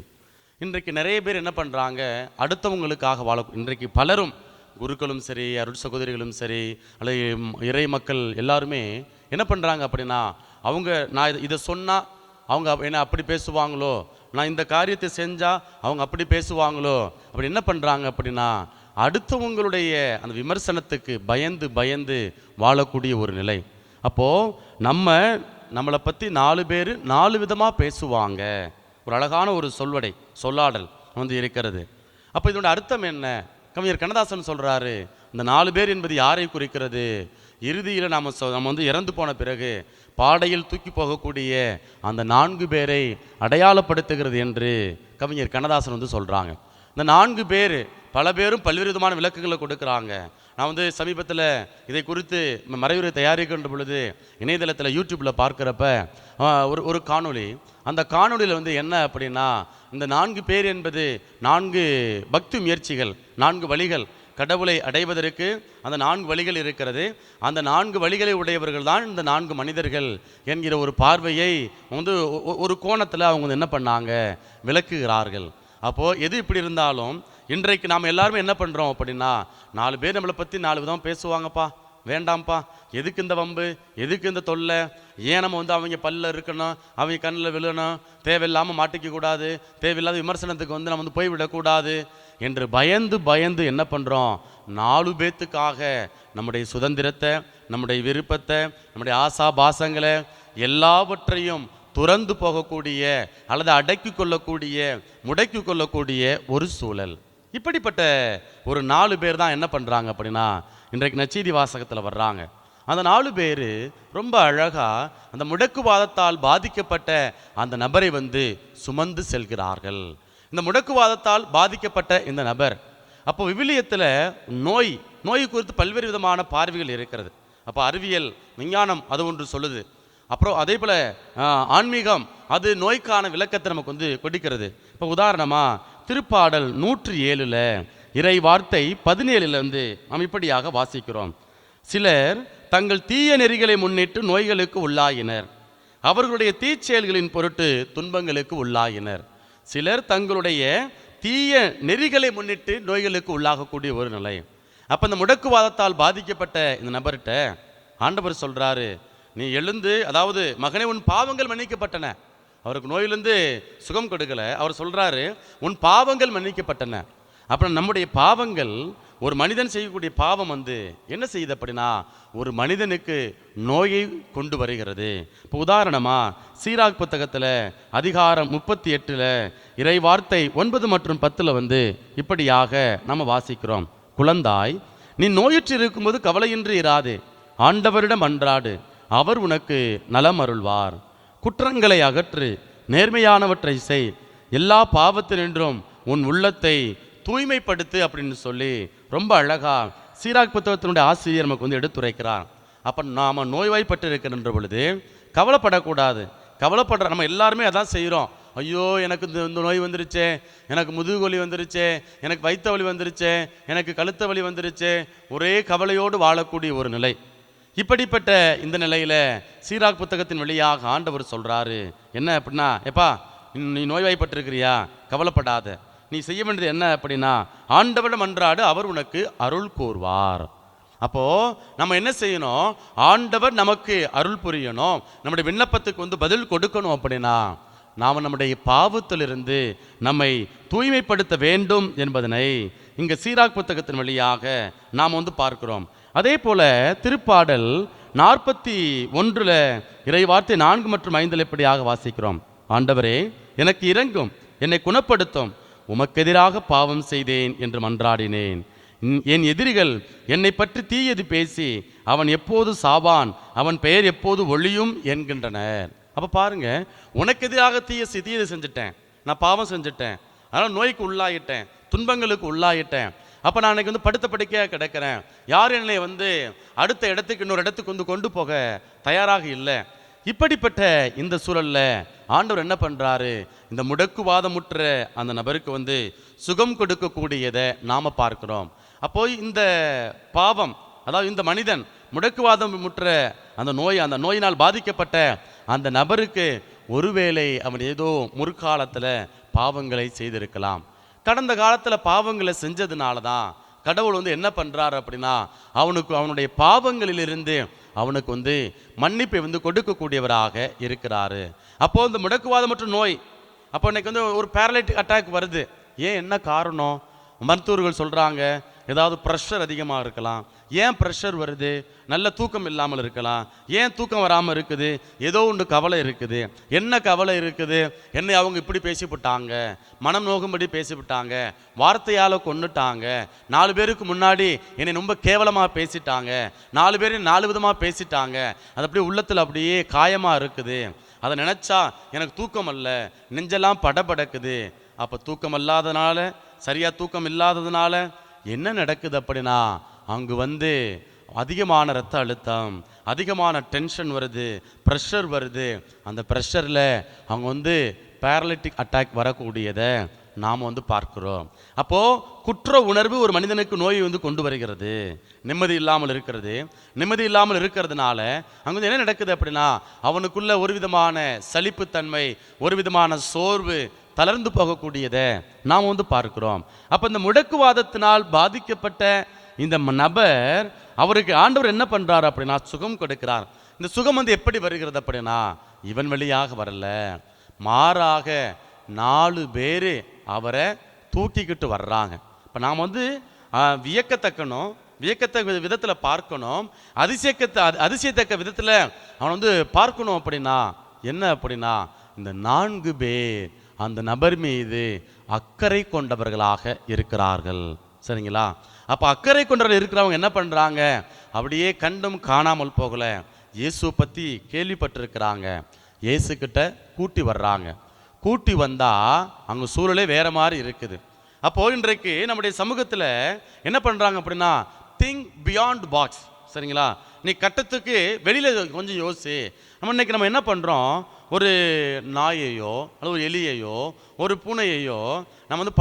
இன்றைக்கு நிறைய பேர் என்ன பண்ணுறாங்க, அடுத்தவங்களுக்காக இன்றைக்கு பலரும், குருக்களும் சரி, அருள் சகோதரிகளும் சரி, அல்லது இறை மக்கள் எல்லாருமே என்ன பண்ணுறாங்க அப்படின்னா, நான் இதை சொன்னால் அவங்க என்ன அப்படி பேசுவாங்களோ, நான் இந்த காரியத்தை செஞ்சால் அவங்க அப்படி பேசுவாங்களோ, அப்படி என்ன பண்ணுறாங்க அப்படின்னா, அடுத்தவங்களுடைய அந்த விமர்சனத்துக்கு பயந்து பயந்து வாழக்கூடிய ஒரு நிலை. அப்போது நம்மளை பற்றி 4 பேர் 4 விதமாக பேசுவாங்க. ஒரு அழகான ஒரு சொல்லாடல் வந்து இருக்கிறது. அப்போ இதோட அர்த்தம் என்ன? கவிஞர் கண்ணதாசன் சொல்கிறாரு, இந்த 4 பேர் என்பது யாரை குறிக்கிறது? இறுதியில் நம்ம வந்து இறந்து போன பிறகு பாடையில் தூக்கி போகக்கூடிய அந்த 4 பேரை அடையாளப்படுத்துகிறது என்று கவிஞர் கண்ணதாசன் வந்து சொல்கிறாங்க. இந்த 4 பேர் பல பேரும் பல்வேறு விதமான விளக்கங்களை கொடுக்குறாங்க. நான் வந்து சமீபத்தில் இதை குறித்து மறைவுரை தயாரிக்கின்ற பொழுது இணையதளத்தில் யூடியூப்பில் பார்க்குறப்ப ஒரு காணொளி, அந்த காணொளியில் வந்து என்ன அப்படின்னா, இந்த 4 பேர் என்பது 4 பக்தி முயற்சிகள், 4 வழிகள், கடவுளை அடைவதற்கு அந்த 4 வழிகள் இருக்கிறது. அந்த 4 வழிகளை உடையவர்கள் தான் இந்த 4 மனிதர்கள் என்கிற ஒரு பார்வையை வந்து ஒரு கோணத்தில் அவங்க வந்து என்ன பண்ணாங்க, விளக்குகிறார்கள். அப்போது எது இப்படி இருந்தாலும் இன்றைக்கு நாம் எல்லாருமே என்ன பண்ணுறோம் அப்படின்னா, 4 பேர் நம்மளை பற்றி 4 விதமாக பேசுவாங்கப்பா, வேண்டாம்ப்பா, எதுக்கு இந்த வம்பு, எதுக்கு இந்த தொல்லை, ஏன் நம்ம வந்து அவங்க பல்ல இருக்கணும், அவங்க கண்ணில் விழணும், தேவையில்லாமல் மாட்டிக்க கூடாது, தேவையில்லாத விமர்சனத்துக்கு வந்து நம்ம வந்து போய்விடக்கூடாது என்று பயந்து பயந்து என்ன பண்ணுறோம், 4 பேத்துக்காக நம்முடைய சுதந்திரத்தை, நம்முடைய விருப்பத்தை, நம்முடைய ஆசா பாசங்களை எல்லாவற்றையும் துறந்து போகக்கூடிய அல்லது அடக்கி கொள்ளக்கூடிய, முடக்கி கொள்ளக்கூடிய ஒரு சூழல். இப்படிப்பட்ட ஒரு 4 பேர் தான் என்ன பண்ணுறாங்க அப்படின்னா, இன்றைக்கு நற்செய்தி வாசகத்தில் வர்றாங்க. அந்த 4 பேர் ரொம்ப அழகாக அந்த முடக்குவாதத்தால் பாதிக்கப்பட்ட அந்த நபரை வந்து சுமந்து செல்கிறார்கள். இந்த முடக்குவாதத்தால் பாதிக்கப்பட்ட இந்த நபர், அப்போ விவிலியத்தில் நோய் குறித்து பல்வேறு விதமான பார்வைகள் இருக்கிறது. அப்போ அறிவியல் விஞ்ஞானம் அது ஒன்று சொல்லுது, அப்புறம் அதே போல் ஆன்மீகம் அது நோய்க்கான விளக்கத்தை நமக்கு வந்து கொடுக்கிறது. இப்போ உதாரணமாக திருப்பாடல் 107 இறை வார்த்தை 17 வந்து நாம் இப்படியாக வாசிக்கிறோம். சிலர் தங்கள் தீய நெறிகளை முன்னிட்டு நோய்களுக்கு உள்ளாயினர், அவர்களுடைய தீச்செயல்களின் பொருட்டு துன்பங்களுக்கு உள்ளாயினர். சிலர் தங்களுடைய தீய நெறிகளை முன்னிட்டு நோய்களுக்கு உள்ளாகக்கூடிய ஒரு நிலை. அப்போ இந்த முடக்குவாதத்தால் பாதிக்கப்பட்ட இந்த நபர்கிட்ட ஆண்டவர் சொல்கிறாரு, நீ எழுந்து, அதாவது மகனே உன் பாவங்கள் மன்னிக்கப்பட்டன. அவருக்கு நோயிலிருந்து சுகம் கொடுக்கல, அவர் சொல்கிறாரு உன் பாவங்கள் மன்னிக்கப்பட்டன. அப்புறம் நம்முடைய பாவங்கள், ஒரு மனிதன் செய்யக்கூடிய பாவம் வந்து என்ன செய்யுது அப்படின்னா, ஒரு மனிதனுக்கு நோயை கொண்டு வருகிறது. இப்போ உதாரணமாக சீராக் புத்தகத்தில் அதிகாரம் 38 இறை வார்த்தை 9 மற்றும் 10 வந்து இப்படியாக நம்ம வாசிக்கிறோம். குழந்தாய், நீ நோயுற்று இருக்கும்போது கவலையின்றி இராது, ஆண்டவரிடம் அன்றாடு, அவர் உனக்கு நலம் அருள்வார். குற்றங்களை அகற்று, நேர்மையானவற்றை செய், எல்லா பாவத்தினின்றும் உன் உள்ளத்தை தூய்மைப்படுத்து அப்படின்னு சொல்லி ரொம்ப அழகா சீராக் புத்தகத்தினுடைய ஆசிரியர் நமக்கு வந்து எடுத்துரைக்கிறார். அப்போ நாம் நோய்வாய்ப்பட்டு இருக்கின்ற பொழுது கவலைப்படக்கூடாது. கவலைப்படுற நம்ம எல்லாருமே அதான் செய்கிறோம். ஐயோ, எனக்கு இந்த நோய் வந்துருச்சே, எனக்கு முதுகு வலி வந்துருச்சே, எனக்கு வயிற்று வலி வந்துருச்சே, எனக்கு கழுத்து வலி வந்துருச்சே, ஒரே கவலையோடு வாழக்கூடிய ஒரு நிலை. இப்படிப்பட்ட இந்த நிலையில் சீராக் புத்தகத்தின் வழியாக ஆண்டவர் சொல்கிறாரு என்ன அப்படின்னா, எப்பா நீ நோய்வாய்ப்பட்டிருக்கிறியா, கவலைப்படாத, நீ செய்ய வேண்டியது என்ன அப்படின்னா, ஆண்டவரிடம் அன்றாடு, அவர் உனக்கு அருள் கூர்வார். அப்போது நம்ம என்ன செய்யணும், ஆண்டவர் நமக்கு அருள் புரியணும், நம்முடைய விண்ணப்பத்துக்கு வந்து பதில் கொடுக்கணும். அப்படின்னா நாம் நம்முடைய பாவத்திலிருந்து நம்மை தூய்மைப்படுத்த வேண்டும் என்பதனை இங்கே சீராக் புத்தகத்தின் வழியாக நாம் வந்து பார்க்கிறோம். அதே போல திருப்பாடல் 41 இறை வார்த்தை 4 மற்றும் 5 இப்படியாக வாசிக்கிறோம். ஆண்டவரே, எனக்கு இரங்கும், என்னை குணப்படுத்தும், உமக்கெதிராக பாவம் செய்தேன் என்று மன்றாடினேன், என் எதிரிகள் என்னை பற்றி தீயது பேசி அவன் எப்போது சாவான், அவன் பெயர் எப்போது ஒளியும் என்கின்றனர். அப்போ பாருங்க, உனக்கு எதிராக தீயது செஞ்சுட்டேன், நான் பாவம் செஞ்சுட்டேன், அதனால் நோய்க்கு உள்ளாயிட்டேன், துன்பங்களுக்கு உள்ளாயிட்டேன். அப்போ நான் அன்றைக்கி படுத்த படுக்கையாக கிடக்கிறேன். யார் என்னை அடுத்த இடத்துக்கு இன்னொரு இடத்துக்கு கொண்டு போக தயாராக இல்லை. இப்படிப்பட்ட இந்த சூழலில் ஆண்டவர் என்ன பண்ணுறாரு, இந்த முடக்குவாதமுற்ற அந்த நபருக்கு சுகம் கொடுக்கக்கூடியதை நாம் பார்க்கிறோம். அப்போ இந்த பாவம், அதாவது இந்த மனிதன் முடக்குவாதம் முற்ற அந்த நோயினால் பாதிக்கப்பட்ட அந்த நபருக்கு ஒருவேளை அவன் ஏதோ முற்காலத்தில் பாவங்களை செய்திருக்கலாம். கடந்த காலத்தில் பாவங்களை செஞ்சதுனால தான் கடவுள் என்ன பண்ணுறாரு அப்படின்னா, அவனுடைய பாவங்களிலிருந்து அவனுக்கு மன்னிப்பை கொடுக்கக்கூடியவராக இருக்கிறாரு. அப்போது இந்த முடக்குவாதம் மற்றும் நோய், அப்போ இன்னைக்கு ஒரு பேரலைட்டிக் அட்டாக் வருது. ஏன், என்ன காரணம்? மருத்துவர்கள் சொல்கிறாங்க, ஏதாவது ப்ரெஷர் அதிகமாக இருக்கலாம். ஏன் ப்ரெஷர் வருது? நல்ல தூக்கம் இல்லாமல் இருக்கலாம். ஏன் தூக்கம் வராமல் இருக்குது? ஏதோ ஒன்று கவலை இருக்குது. என்ன கவலை இருக்குது? என்னை அவங்க இப்படி பேசிவிட்டாங்க, மனம் நோகும்படி பேசிவிட்டாங்க, வார்த்தையால் கொன்னுட்டாங்க, 4 பேருக்கு முன்னாடி என்னை ரொம்ப கேவலமாக பேசிட்டாங்க, 4 பேரையும் 4 விதமாக பேசிட்டாங்க. அது அப்படியே உள்ளத்தில் அப்படியே காயமாக இருக்குது. அதை நினச்சா எனக்கு தூக்கம் அல்ல, நெஞ்செல்லாம் படபடக்குது. அப்போ தூக்கம் இல்லாதனால, சரியாக தூக்கம் இல்லாததுனால என்ன நடக்குது அப்படின்னா, அங்கு அதிகமான இரத்த அழுத்தம், அதிகமான டென்ஷன் வருது, ப்ரெஷர் வருது. அந்த ப்ரெஷரில் அவங்க பேரலைட்டிக் அட்டாக் வரக்கூடியதை நாம் பார்க்கிறோம். அப்போது குற்ற உணர்வு ஒரு மனிதனுக்கு நோயை கொண்டு வருகிறது, நிம்மதி இல்லாமல் இருக்கிறது. நிம்மதி இல்லாமல் இருக்கிறதுனால அங்கே என்ன நடக்குது அப்படின்னா, அவனுக்குள்ள ஒரு விதமான சலிப்புத்தன்மை, ஒரு விதமான சோர்வு, தளர்ந்து போகக்கூடியதை நாம் பார்க்கிறோம். அப்போ இந்த முடக்குவாதத்தினால் பாதிக்கப்பட்ட இந்த நபர், அவருக்கு ஆண்டவர் என்ன பண்ணுறாரு அப்படின்னா, சுகம் கொடுக்கிறார். இந்த சுகம் எப்படி வருகிறது அப்படின்னா, இவன் வழியாக வரல, மாறாக 4 பேர் அவரை தூக்கிக்கிட்டு வர்றாங்க. இப்போ நாம் வியக்கத்தக்க விதத்தில் பார்க்கணும், அதிசயத்தக்க விதத்தில் அவன் பார்க்கணும். அப்படின்னா என்ன அப்படின்னா, இந்த 4 பேர் அந்த நபர் மீது அக்கறை கொண்டவர்களாக இருக்கிறார்கள். சரிங்களா? அப்போ அக்கறை கொண்டவர்கள் இருக்கிறவங்க என்ன பண்ணுறாங்க, அப்படியே கண்டும் காணாமல் போகல, இயேசுவை பற்றி கேள்விப்பட்டிருக்கிறாங்க, இயேசுக்கிட்ட கூட்டி வர்றாங்க. கூட்டி வந்தால் அங்கே சூழலே வேறு மாதிரி இருக்குது. அப்போது இன்றைக்கு நம்முடைய சமூகத்தில் என்ன பண்ணுறாங்க அப்படின்னா, திங்க் பியாண்ட் பாக்ஸ். சரிங்களா? நீ கட்டத்துக்கு வெளியில் கொஞ்சம் யோசி. இன்னைக்கு நம்ம என்ன பண்ணுறோம், ஒரு நாயையோ அல்லது ஒரு எலியையோ ஒரு பூனையையோ நம்ம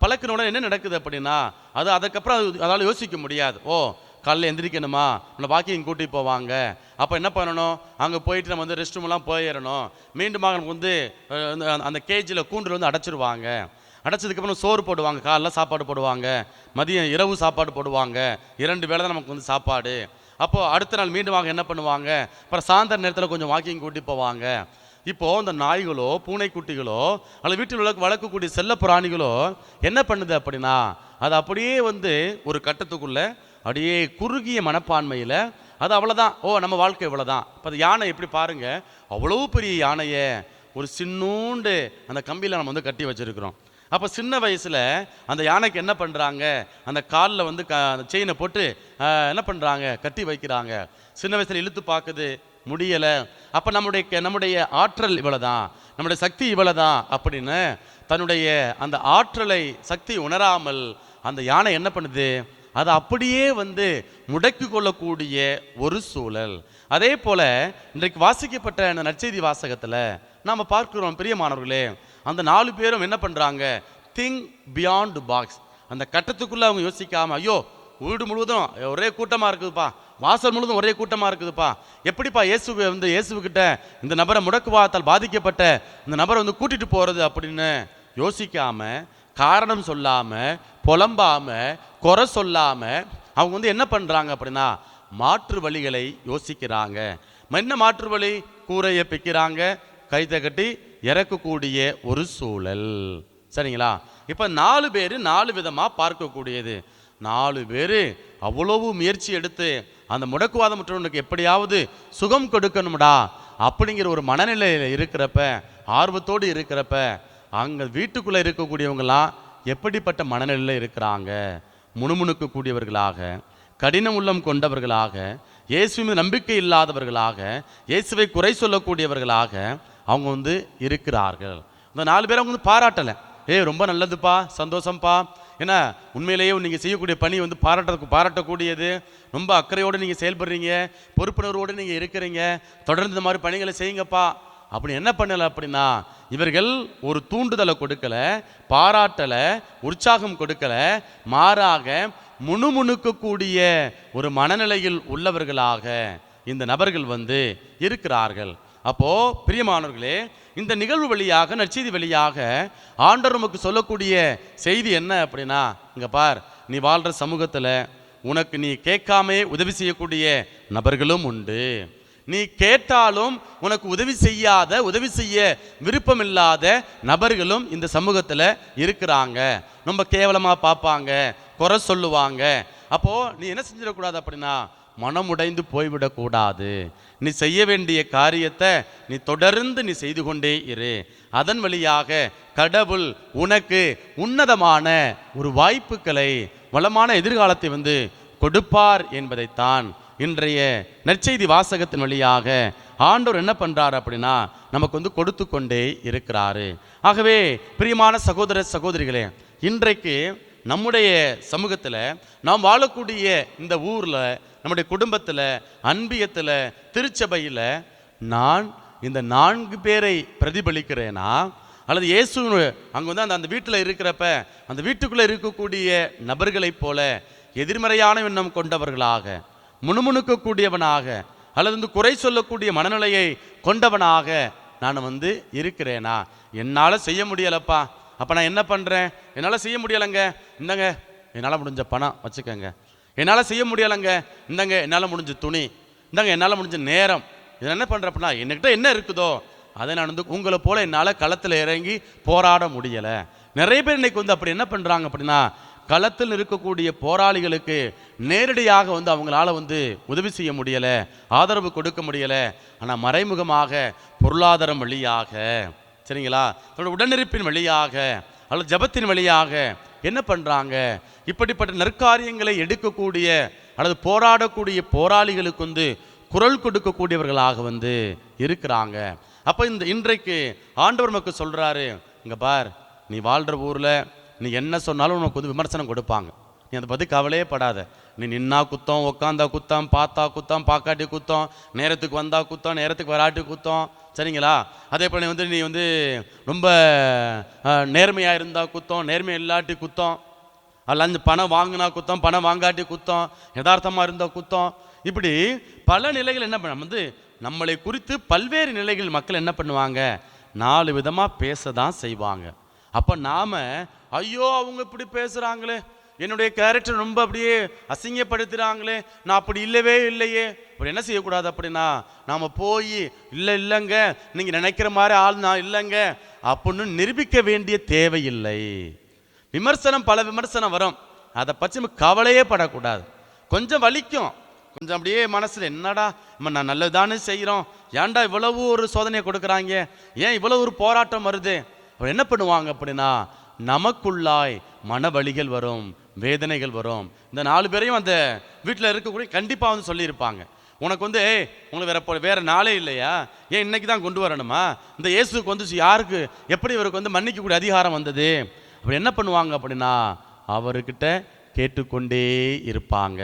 பழக்கின உடனே என்ன நடக்குது அப்படின்னா, அதுக்கப்புறம் அதால் யோசிக்க முடியாது. காலையில் எந்திரிக்கணுமா, நம்மளை வாக்கிங் கூட்டி போவாங்க, அப்போ என்ன பண்ணணும், அங்கே போயிட்டு நம்ம ரெஸ்ட் ரூம்லாம் போயிடணும். மீண்டுமாக நமக்கு அந்த கேஜில் கூண்டில் அடைச்சிருவாங்க. அடைச்சதுக்கப்புறம் சோறு போடுவாங்க, காலைல சாப்பாடு போடுவாங்க, மதியம் இரவு சாப்பாடு போடுவாங்க, 2 வேளை தான் நமக்கு சாப்பாடு. அப்போது அடுத்த நாள் மீண்டுமாக என்ன பண்ணுவாங்க, அப்புறம் சாயந்தர நேரத்தில் கொஞ்சம் வாக்கிங் கூட்டி போவாங்க. இப்போது இந்த நாய்களோ பூனைக்குட்டிகளோ அல்லது வீட்டில் வளர்க்கக்கூடிய செல்ல பிராணிகளோ என்ன பண்ணுது அப்படின்னா, அது அப்படியே ஒரு கட்டத்துக்குள்ளே அப்படியே குறுகிய மனப்பான்மையில் அது அவ்வளோதான், நம்ம வாழ்க்கை இவ்வளோதான். இப்போ அது யானை எப்படி பாருங்கள், அவ்வளோ பெரிய யானையை ஒரு சின்னூண்டு அந்த கம்பியில் நம்ம கட்டி வச்சுருக்கிறோம். அப்போ சின்ன வயசில் அந்த யானைக்கு என்ன பண்ணுறாங்க, அந்த காலில் அந்த செயினை போட்டு என்ன பண்ணுறாங்க, கட்டி வைக்கிறாங்க. சின்ன வயசில் இழுத்து பார்க்குது, முடியலை. அப்போ நம்முடைய ஆற்றல் இவ்வளோதான், நம்முடைய சக்தி இவ்வளோதான் அப்படின்னு தன்னுடைய அந்த ஆற்றலை சக்தி உணராமல் அந்த யானை என்ன பண்ணுது, அதை அப்படியே முடக்கி கொள்ளக்கூடிய ஒரு சூழல். அதே போல் இன்றைக்கு வாசிக்கப்பட்ட அந்த நற்செய்தி வாசகத்தில் நாம் பார்க்கிறோம், பிரியமானவர்களே, அந்த 4 பேரும் என்ன பண்ணுறாங்க, திங்க் பியாண்ட் பாக்ஸ். அந்த கட்டத்துக்குள்ளே அவங்க யோசிக்காமல், ஐயோ வீடு முழுவதும் ஒரே கூட்டமாக இருக்குதுப்பா, வாசல் முழுவதும் ஒரே கூட்டமாக இருக்குதுப்பா, எப்படிப்பா இயேசுக்கிட்ட இந்த நபரை முடக்குவாதத்தால் பாதிக்கப்பட்ட இந்த நபரை கூட்டிகிட்டு போகிறது அப்படின்னு யோசிக்காமல், காரணம் சொல்லாமல், புலம்பாமல், குறை சொல்லாமல் அவங்க என்ன பண்ணுறாங்க அப்படின்னா, மாற்று வழிகளை யோசிக்கிறாங்க. என்ன மாற்று வழி, கூரையை பிக்கிறாங்க, கைத்தை கட்டி இறக்கக்கூடிய ஒரு சூழல். சரிங்களா? இப்போ 4 பேர் 4 விதமாக பார்க்கக்கூடியது. 4 பேர் அவ்வளவு முயற்சி எடுத்து அந்த முடக்குவாதம் மற்றவனுக்கு எப்படியாவது சுகம் கொடுக்கணும்டா அப்படிங்கிற ஒரு மனநிலையில் இருக்கிறப்ப, ஆர்வத்தோடு இருக்கிறப்ப, அங்கே வீட்டுக்குள்ளே இருக்கக்கூடியவங்களாம் எப்படிப்பட்ட மனநிலையில் இருக்கிறாங்க, முணுமுணுக்கக்கூடியவர்களாக, கடின உள்ளம் கொண்டவர்களாக, இயேசு மீது நம்பிக்கை இல்லாதவர்களாக, இயேசுவை குறை சொல்லக்கூடியவர்களாக அவங்க வந்து இருக்கிறார்கள். இந்த 4 பேரை அவங்க வந்து பாராட்டலை. ரொம்ப நல்லதுப்பா, சந்தோஷம்ப்பா, ஏன்னா உண்மையிலேயே நீங்கள் செய்யக்கூடிய பணி வந்து பாராட்டக்கூடியது, ரொம்ப அக்கறையோடு நீங்கள் செயல்படுறீங்க, பொறுப்புணர்வோடு நீங்கள் இருக்கிறீங்க, தொடர்ந்து இந்த மாதிரி பணிகளை செய்யுங்கப்பா அப்படி என்ன பண்ணலை அப்படின்னா, இவர்கள் ஒரு தூண்டுதலை கொடுக்கலை, பாராட்டலை, உற்சாகம் கொடுக்கலை, மாறாக முணுமுணுக்கக்கூடிய ஒரு மனநிலையில் உள்ளவர்களாக இந்த நபர்கள் வந்து இருக்கிறார்கள். அப்போ பிரியமானவர்களே, இந்த நிகழ்வு வழியாக, நற்செய்தி வழியாக ஆண்டவர் நமக்கு சொல்லக்கூடிய செய்தி என்ன அப்படின்னா, இங்க பார், நீ வாழ்ற சமூகத்துல உனக்கு நீ கேட்காமே உதவி செய்யக்கூடிய நபர்களும் உண்டு. நீ கேட்டாலும் உனக்கு உதவி செய்ய விருப்பம் இல்லாத நபர்களும் இந்த சமூகத்துல இருக்கிறாங்க. ரொம்ப கேவலமா பார்ப்பாங்க, குறை சொல்லுவாங்க. அப்போ நீ என்ன செஞ்சிடக்கூடாது அப்படின்னா, மனமுடைந்து போய்விடக்கூடாது. நீ செய்ய வேண்டிய காரியத்தை நீ தொடர்ந்து நீ செய்து கொண்டே இரு. அதன் வழியாக கடவுள் உனக்கு உன்னதமான ஒரு வாய்ப்புகளை, வளமான எதிர்காலத்தை வந்து கொடுப்பார் என்பதைத்தான் இன்றைய நற்செய்தி வாசகத்தின் வழியாக ஆண்டவர் என்ன பண்றாரு அப்படின்னா நமக்கு வந்து கொடுத்து கொண்டே இருக்கிறாரு. ஆகவே பிரியமான சகோதர சகோதரிகளே, இன்றைக்கு நம்முடைய சமூகத்தில், நாம் வாழக்கூடிய இந்த ஊரில், நம்முடைய குடும்பத்தில், அன்பியத்தில், திருச்சபையில் நான் இந்த 4 பேரை பிரதிபலிக்கிறேனா, அல்லது இயேசு அங்கே வந்து அந்த வீட்டில் இருக்கிறப்ப அந்த வீட்டுக்குள்ளே இருக்கக்கூடிய நபர்களைப் போல எதிர்மறையான எண்ணம் கொண்டவர்களாக, முணுமுணுக்கக்கூடியவனாக, அல்லது வந்து குறை சொல்லக்கூடிய மனநிலையை கொண்டவனாக நான் வந்து இருக்கிறேனா? என்னால் செய்ய முடியலப்பா, அப்போ நான் என்ன பண்ணுறேன்? என்னால் செய்ய முடியலைங்க, இந்தங்க என்னால் முடிஞ்ச பணம் வச்சுக்கோங்க. என்னால் செய்ய முடியலைங்க, இந்தங்க என்னால் முடிஞ்ச துணி, இந்தங்க என்னால் முடிஞ்ச நேரம். இதில் என்ன பண்ணுறேன் அப்படின்னா, என்கிட்ட என்ன இருக்குதோ அதை நான் வந்து உங்களை போல் என்னால் களத்தில் இறங்கி போராட முடியலை. நிறைய பேர் இன்னைக்கு வந்து அப்படி என்ன பண்ணுறாங்க அப்படின்னா, களத்தில் இருக்கக்கூடிய போராளிகளுக்கு நேரடியாக வந்து அவங்களால வந்து உதவி செய்ய முடியலை, ஆதரவு கொடுக்க முடியலை. ஆனால் மறைமுகமாக பொருளாதாரம் வழியாக, சரிங்களா, தன்னோட உடனிருப்பின் வழியாக அல்லது ஜபத்தின் வழியாக என்ன பண்ணுறாங்க, இப்படிப்பட்ட நற்காரியங்களை எடுக்கக்கூடிய அல்லது போராடக்கூடிய போராளிகளுக்கு வந்து குரல் கொடுக்கக்கூடியவர்களாக வந்து இருக்கிறாங்க. அப்போ இன்றைக்கு ஆண்டவர் நமக்கு சொல்கிறாரு, இங்கே பார், நீ வாழ்கிற ஊரில் நீ என்ன சொன்னாலும் உனக்கு வந்து விமர்சனம் கொடுப்பாங்க. நீ அதை பற்றி கவலையே படாத. நீ நின்னா குத்தம், உட்காந்தா குத்தம், பார்த்தா குத்தம், பார்க்காட்டி குத்தம், நேரத்துக்கு வந்தா குத்தம், நேரத்துக்கு வராட்டி குத்தம், சரிங்களா. அதே போல் நீ வந்து ரொம்ப நேர்மையாக இருந்தால் குத்தம், நேர்மை இல்லாட்டி குத்தம், அல்ல பணம் வாங்கினா குத்தம், பணம் வாங்காட்டி குத்தம், யதார்த்தமாக இருந்தால் குத்தம். இப்படி பல நிலைகள் என்ன பண்ண வந்து நம்மளை குறித்து பல்வேறு நிலைகள் மக்கள் என்ன பண்ணுவாங்க, 4 விதமாக பேச தான் செய்வாங்க. அப்போ நாம் ஐயோ அவங்க இப்படி பேசுகிறாங்களே, என்னுடைய கேரக்டர் ரொம்ப அப்படியே அசிங்கப்படுத்துகிறாங்களே, நான் அப்படி இல்லவே இல்லையே, அப்படி என்ன செய்யக்கூடாது அப்படின்னா, நாம் போய் இல்லைங்க நீங்கள் நினைக்கிற மாதிரி ஆள் நான் இல்லைங்க அப்படின்னு நிரூபிக்க வேண்டிய தேவையில்லை. விமர்சனம், பல விமர்சனம் வரும், அதை பற்றி நம்ம கவலையே படக்கூடாது. கொஞ்சம் வலிக்கும், கொஞ்சம் அப்படியே மனசில் என்னடா நம்ம நான் நல்லதானே செய்கிறோம், ஏன்டா இவ்வளவு ஒரு சோதனையை கொடுக்குறாங்க, ஏன் இவ்வளவு ஒரு போராட்டம் வருது. அவர் என்ன பண்ணுவாங்க அப்படின்னா, நமக்குள்ளாய் மன வலிகள் வரும், வேதனைகள் வரும். இந்த 4 பேரையும் அந்த வீட்டில் இருக்கக்கூடிய கண்டிப்பாக வந்து சொல்லியிருப்பாங்க, உனக்கு வந்து உங்களுக்கு வேற நாளே இல்லையா, ஏன் இன்னைக்கு தான் கொண்டு வரணுமா, இந்த இயேசுக்கு வந்து யாருக்கு எப்படி இவருக்கு வந்து மன்னிக்கக்கூடிய அதிகாரம் வந்தது. அப்படி என்ன பண்ணுவாங்க அப்படின்னா, அவர்கிட்ட கேட்டுக்கொண்டே இருப்பாங்க,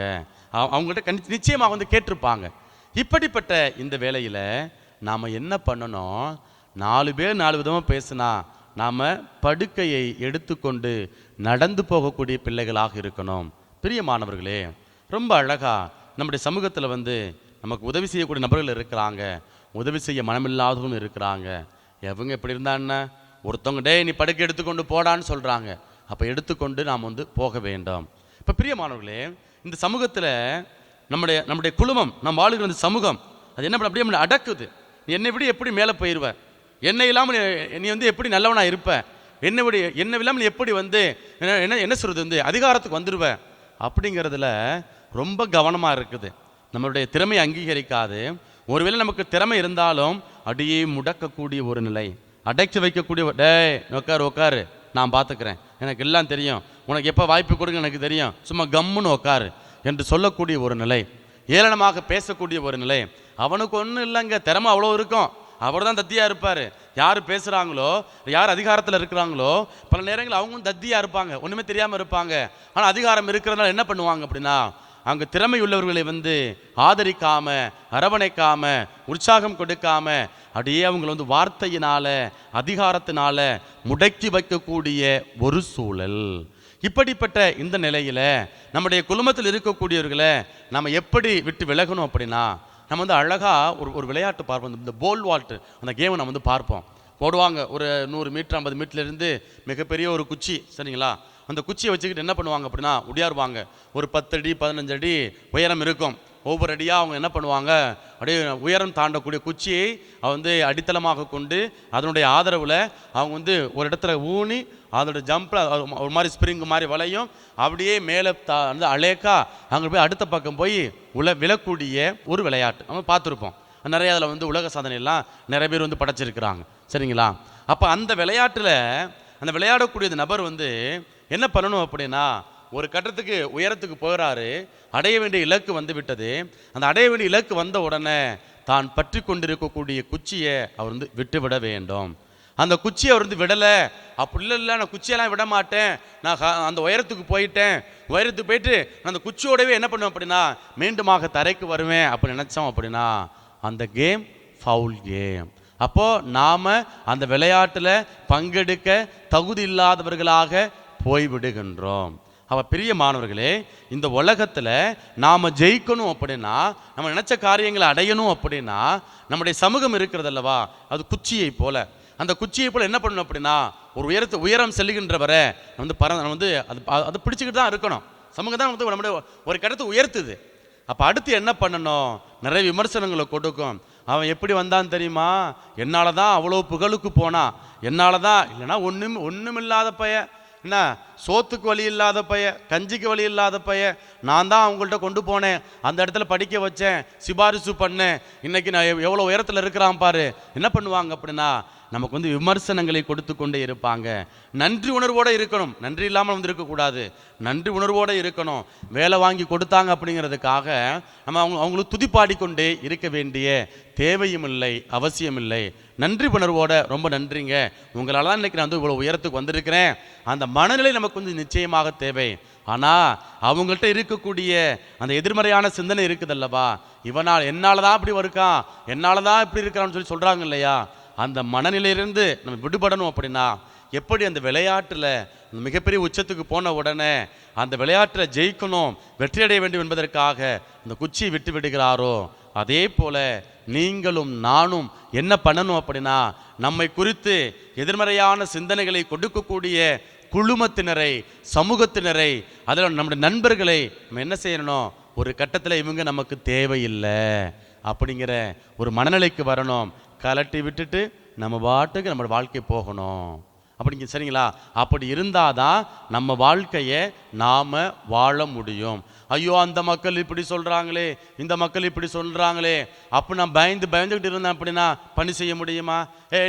அவங்கள்ட்ட நிச்சயமாக வந்து கேட்டிருப்பாங்க. இப்படிப்பட்ட இந்த வேளையில் நாம் என்ன பண்ணணும், 4 பேர் 4 விதமாக பேசுனா நாம் படுக்கையை எடுத்துக்கொண்டு நடந்து போகக்கூடிய பிள்ளைகளாக இருக்கணும். பிரியமானவர்களே, ரொம்ப அழகாக நம்முடைய சமூகத்தில் வந்து நமக்கு உதவி செய்யக்கூடிய நபர்கள் இருக்கிறாங்க, உதவி செய்ய மனமில்லாதவங்க இருக்கிறாங்க. எவங்க எப்படி இருந்தா என்ன, ஒருத்தவங்க டே நீ படுக்கை எடுத்துக்கொண்டு போடான்னு சொல்கிறாங்க, அப்போ எடுத்துக்கொண்டு நாம் வந்து போக வேண்டும். இப்போ பிரியமானவர்களே, இந்த சமூகத்தில் நம்முடைய குழுமம், நம்ம வாழுகிற இந்த சமூகம் அது என்ன பண்ண அப்படியே அடக்குது. நீ என்னை விட எப்படி மேலே போயிடுவ, என்னை இல்லாமல் நீ வந்து எப்படி நல்லவனா இருப்ப, என்னை இல்லாமல் நீ எப்படி வந்து என்ன சொல்கிறது வந்து அதிகாரத்துக்கு வந்துடுவ அப்படிங்கிறதுல ரொம்ப கவனமாக இருக்குது. நம்மளுடைய திறமையை அங்கீகரிக்காது, ஒருவேளை நமக்கு திறமை இருந்தாலும் அடியே முடக்கக்கூடிய ஒரு நிலை, அடைச்சி வைக்கக்கூடிய, டே உட்காரு நான் பார்த்துக்கிறேன் எனக்கு எல்லாம் தெரியும், உனக்கு எப்போ வாய்ப்பு கொடுங்க எனக்கு தெரியும், சும்மா கம்முன்னு உட்காரு என்று சொல்லக்கூடிய ஒரு நிலை, ஏளனமாக பேசக்கூடிய ஒரு நிலை. அவனுக்கு ஒன்றும் இல்லைங்க, திறமை அவ்வளோ இருக்கும், அவர் தான் தத்தியாக இருப்பார். யார் பேசுகிறாங்களோ, யார் அதிகாரத்தில் இருக்கிறாங்களோ, பல நேரங்களில் அவங்களும் தத்தியாக இருப்பாங்க, ஒன்றுமே தெரியாமல் இருப்பாங்க. ஆனால் அதிகாரம் இருக்கிறதுனால என்ன பண்ணுவாங்க அப்படின்னா, அங்கே திறமை உள்ளவர்களை ஆதரிக்காம, அரவணைக்காம, உற்சாகம் கொடுக்காம, அப்படியே அவங்களை வார்த்தையினால, அதிகாரத்தினால முடக்கி வைக்கக்கூடிய ஒரு சூழல். இப்படிப்பட்ட இந்த நிலையில் நம்முடைய குடும்பத்தில் இருக்கக்கூடியவர்களை நம்ம எப்படி விட்டு விலகணும் அப்படின்னா, நம்ம அழகாக ஒரு விளையாட்டு பார்ப்போம். இந்த போல் வால்ட் அந்த கேமை நம்ம பார்ப்போம். போடுவாங்க ஒரு 100 மீட்டர் 50 மீட்டர்லேருந்து மிகப்பெரிய ஒரு குச்சி, சரிங்களா? அந்த குச்சியை வச்சுக்கிட்டு என்ன பண்ணுவாங்க அப்படின்னா உடையாருவாங்க. ஒரு 10 அடி 15 அடி உயரம் இருக்கும். ஒவ்வொரு அடியாக அவங்க என்ன பண்ணுவாங்க, அப்படியே உயரம் தாண்டக்கூடிய குச்சியை அடித்தளமாக கொண்டு அதனுடைய ஆதரவில் அவங்க ஒரு இடத்துல ஊனி அதோட ஜம்பில் ஒரு மாதிரி ஸ்ப்ரிங் மாதிரி வளையும், அப்படியே மேலே அலேக்கா அங்கே போய் அடுத்த பக்கம் போய் விழக்கூடிய ஒரு விளையாட்டு நம்ம பார்த்துருப்போம். நிறைய அதில் உலக சாதனையெல்லாம் நிறைய பேர் படைச்சிருக்கிறாங்க, சரிங்களா? அப்போ அந்த விளையாட்டில் அந்த விளையாடக்கூடிய நபர் என்ன பண்ணணும் அப்படின்னா, ஒரு கட்டத்துக்கு உயரத்துக்கு போகிறாரு, அடைய வேண்டிய இலக்கு விட்டது. அந்த அடைய வேண்டிய இலக்கு வந்த உடனே தான் பற்றி கொண்டிருக்கக்கூடிய குச்சியை அவர் விட்டுவிட வேண்டும். அந்த குச்சியை அவர் விடலை, அப்படி இல்லை நான் குச்சியெல்லாம் விட மாட்டேன், நான் அந்த உயரத்துக்கு போயிட்டேன், உயரத்துக்கு போயிட்டு நான் அந்த குச்சியோடவே என்ன பண்ணுவேன் அப்படின்னா மீண்டுமாக தரைக்கு வருவேன் அப்படி நினச்சோம் அப்படின்னா அந்த கேம் ஃபவுல் கேம். அப்போது நாம் அந்த விளையாட்டில் பங்கெடுக்க தகுதி இல்லாதவர்களாக போய்விடுகின்றோம். அவ பெரிய மாணவர்களே, இந்த உலகத்தில் நாம் ஜெயிக்கணும் அப்படின்னா, நம்ம நினச்ச காரியங்களை அடையணும் அப்படின்னா, நம்முடைய சமூகம் இருக்கிறது அல்லவா, அது குச்சியை போல. அந்த குச்சியை போல் என்ன பண்ணணும் அப்படின்னா, ஒரு உயரம் செல்லுகின்றவரை அது பிடிச்சிக்கிட்டு தான் இருக்கணும். சமூகம் தான் நம்முடைய ஒரு கடத்தை உயர்த்துது. அப்போ அடுத்து என்ன பண்ணணும், நிறைய விமர்சனங்களை கொடுக்கும். அவன் எப்படி வந்தான்னு தெரியுமா, என்னால் தான் அவ்வளோ புகழுக்கு போனான், என்னால் தான், இல்லைன்னா ஒன்றும் இல்லாத பையன், என்ன சோத்துக்கு வழி இல்லாத பையன், கஞ்சிக்கு வழி இல்லாத பையன், நான் தான் அவங்கள்ட்ட கொண்டு போனேன், அந்த இடத்துல படிக்க வச்சேன், சிபாரிசு பண்ணேன், இன்னைக்கு நான் எவ்வளோ உயரத்தில் இருக்கிறான் பாரு. என்ன பண்ணுவாங்க அப்படின்னா, நமக்கு விமர்சனங்களை கொடுத்து கொண்டே இருப்பாங்க. நன்றி உணர்வோடு இருக்கணும், நன்றி இல்லாமல் இருக்கக்கூடாது, நன்றி உணர்வோடு இருக்கணும். வேலை வாங்கி கொடுத்தாங்க அப்படிங்கிறதுக்காக நம்ம அவங்களுக்கு துதிப்பாடிக்கொண்டே இருக்க வேண்டிய தேவையும் இல்லை, அவசியம் இல்லை. நன்றி உணர்வோட ரொம்ப நன்றிங்க, உங்களால் தான் இன்றைக்கி நான் இவ்வளோ உயரத்துக்கு வந்திருக்கிறேன், அந்த மனநிலை நமக்கு நிச்சயமாக தேவை. ஆனால் அவங்கள்ட்ட இருக்கக்கூடிய அந்த எதிர்மறையான சிந்தனை இருக்குதல்லவா, என்னால் தான் இப்படி இருக்கான், என்னால் தான் இப்படி இருக்கான்னு சொல்கிறாங்க இல்லையா, அந்த மனநிலையிலிருந்து நம்ம விடுபடணும் அப்படின்னா, எப்படி அந்த விளையாட்டில் மிகப்பெரிய உச்சத்துக்கு போன உடனே அந்த விளையாட்டில் ஜெயிக்கணும், வெற்றியடைய வேண்டும் என்பதற்காக அந்த குச்சியை விட்டு விடுகிறாரோ, அதே போல நீங்களும் நானும் என்ன பண்ணணும் அப்படின்னா, நம்மை குறித்து எதிர்மறையான சிந்தனைகளை கொடுக்கக்கூடிய குழுமத்தினரை, சமூகத்தினரை, அதில் நம்முடைய நண்பர்களை நம்ம என்ன செய்யணும், ஒரு கட்டத்தில் இவங்க நமக்கு தேவையில்லை அப்படிங்கிற ஒரு மனநிலைக்கு வரணும். கலட்டி விட்டுட்டு நம்ம பாட்டுக்கு நம்ம வாழ்க்கை போகணும் அப்படிங்க, சரிங்களா? அப்படி இருந்தால் தான் நம்ம வாழ்க்கையை நாம் வாழ முடியும். ஐயோ அந்த மக்கள் இப்படி சொல்கிறாங்களே, இந்த மக்கள் இப்படி சொல்கிறாங்களே, அப்போ நான் பயந்துக்கிட்டு இருந்தேன் அப்படின்னா பணி செய்ய முடியுமா?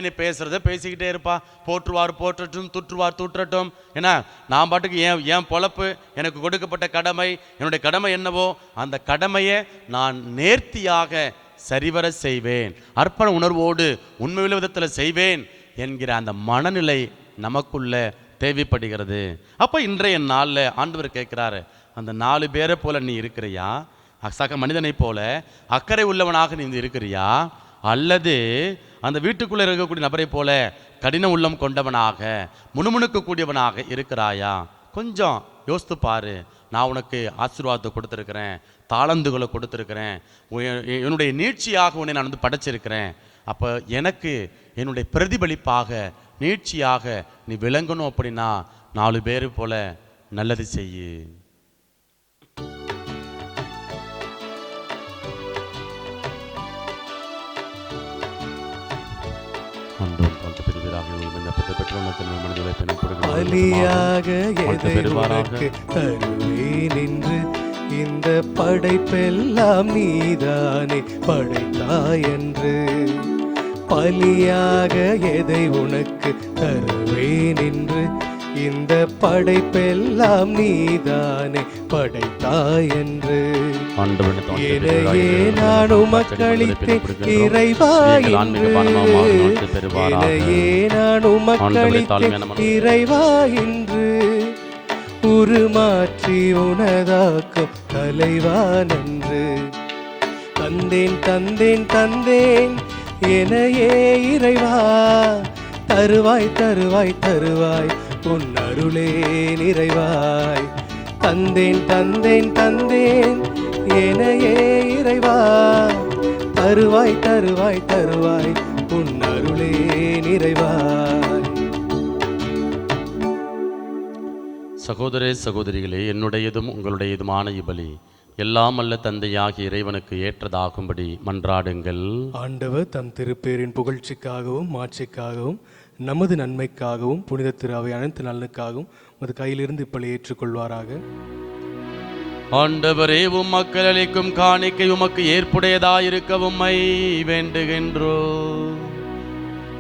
நீ பேசுகிறத பேசிக்கிட்டே இருப்பா, போற்றுவார் போற்றட்டும், தூற்றட்டும். ஏன்னா நான் பாட்டுக்கு ஏன் பொழப்பு, எனக்கு கொடுக்கப்பட்ட கடமை, என்னுடைய கடமை என்னவோ அந்த கடமையை நான் நேர்த்தியாக சரிவர செய்வேன், அர்ப்பண உணர்வோடு உண்மையுள்ள விதத்தில் செய்வேன் என்கிற அந்த மனநிலை நமக்குள்ள தேவைப்படுகிறது. அப்போ இன்றைய நாளில் ஆண்டவர் கேட்குறாரு, அந்த 4 பேரை போல நீ இருக்கிறியா, சக மனிதனை போல அக்கறை உள்ளவனாக நீ இருக்கிறியா, அல்லது அந்த வீட்டுக்குள்ளே இருக்கக்கூடிய நபரை போல கடின உள்ளம் கொண்டவனாக முணுமுணுக்கக்கூடியவனாக இருக்கிறாயா? கொஞ்சம் யோசித்து பாரு. நான் உனக்கு ஆசீர்வாதத்தை கொடுத்துருக்கிறேன், தாளந்துகளை கொடுத்துருக்கிறேன், என்னுடைய நீட்சியாக உன்னை நான் படைச்சிருக்கிறேன். அப்போ எனக்கு என்னுடைய பிரதிபலிப்பாக நீட்சியாக நீ விளங்கணும் அப்படின்னா 4 பேர் போல நல்லது செய்யு. இந்த படைப்பெல்லாம் நீதானே படைத்தாயென்று, பலியாக எதை உனக்கு தருவேன் என்று இந்த படைப்பெல்லாம் நீதானே படைத்தாய் என்று என்னையே நான் உமக்களித்தேன் இறைவா என்று என்னையே நான் உமக்களித்தேன் இறைவா என்று உருமாற்றி உனதாக்கும் தலைவா நன்று தந்தேன் தந்தேன் தந்தேன் எனையே இறைவா தருவாய் தருவாய் தருவாய் உன் அருளே நிறைவாய் தந்தேன் தந்தேன் தந்தேன் எனையே இறைவா தருவாய் தருவாய் தருவாய் உன் அருளே நிறைவாய். சகோதர சகோதரிகளே, என்னுடையதும் உங்களுடையதுமான இபலி எல்லாம் அல்ல தந்தையாகிய இறைவனுக்கு ஏற்றதாகும்படி மன்றாடுங்கள். ஆண்டவர் தம் திருப்பேரின் புகழ்ச்சிக்காகவும் மாட்சிக்காகவும் நமது நன்மைக்காகவும் புனித திரு அவை அனைத்து நலனுக்காகவும் உமது கையிலிருந்து இப்படி ஏற்றுக்கொள்வாராக. ஆண்டவரே, உம் மக்கள் அளிக்கும் காணிக்கை உமக்கு ஏற்புடையதாயிருக்க உம்மை வேண்டுகின்றோ.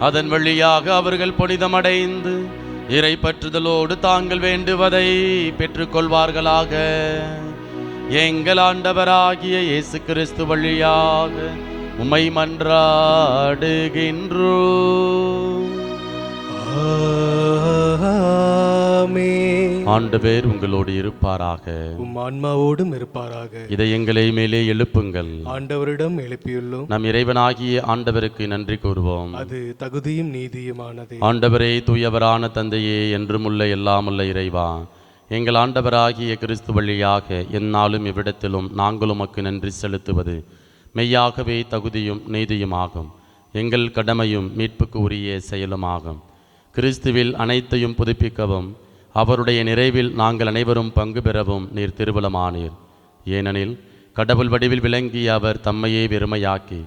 அதன் வழியாக அவர்கள் புனிதமடைந்து இறை பற்றுதலோடு தாங்கள் வேண்டுவதை பெற்றுக்கொள்வார்களாக. எங்கள் ஆண்டவராகிய இயேசு கிறிஸ்து வழியாக உம்மை மன்றாடுகின்றோ. ஆண்டவர் உங்களோடு இருப்பாராக, உம் ஆன்மாவோடும் இருப்பாராக. இதை எங்களை மேலே எழுப்புங்கள். ஆண்டவரிடம் எழுப்பியுள்ளோம். நம் இறைவனாகிய ஆண்டவருக்கு நன்றி கூறுவோம். அது தகுதியும் நீதியுமானதே. ஆண்டவரே, தூயவரான தந்தையே, என்றுமுள்ள எல்லாமுள்ள இறைவா, எங்கள் ஆண்டவராகிய கிறிஸ்து வழியாக எந்நாளும் இவ்விடத்திலும் நாங்கள் உமக்கு நன்றி செலுத்துவது மெய்யாகவே தகுதியும் நீதியுமாகும். எங்கள் கடமையும் மீட்புக்கு உரிய செயலுமாகும். கிறிஸ்துவில் அனைத்தையும் புதுப்பிக்கவும் அவருடைய நிறைவில் நாங்கள் அனைவரும் பங்கு பெறவும் நீர் திருவுளமானீர். ஏனெனில் கடவுள் வடிவில் விளங்கிய அவர் தம்மையே வெறுமையாக்கி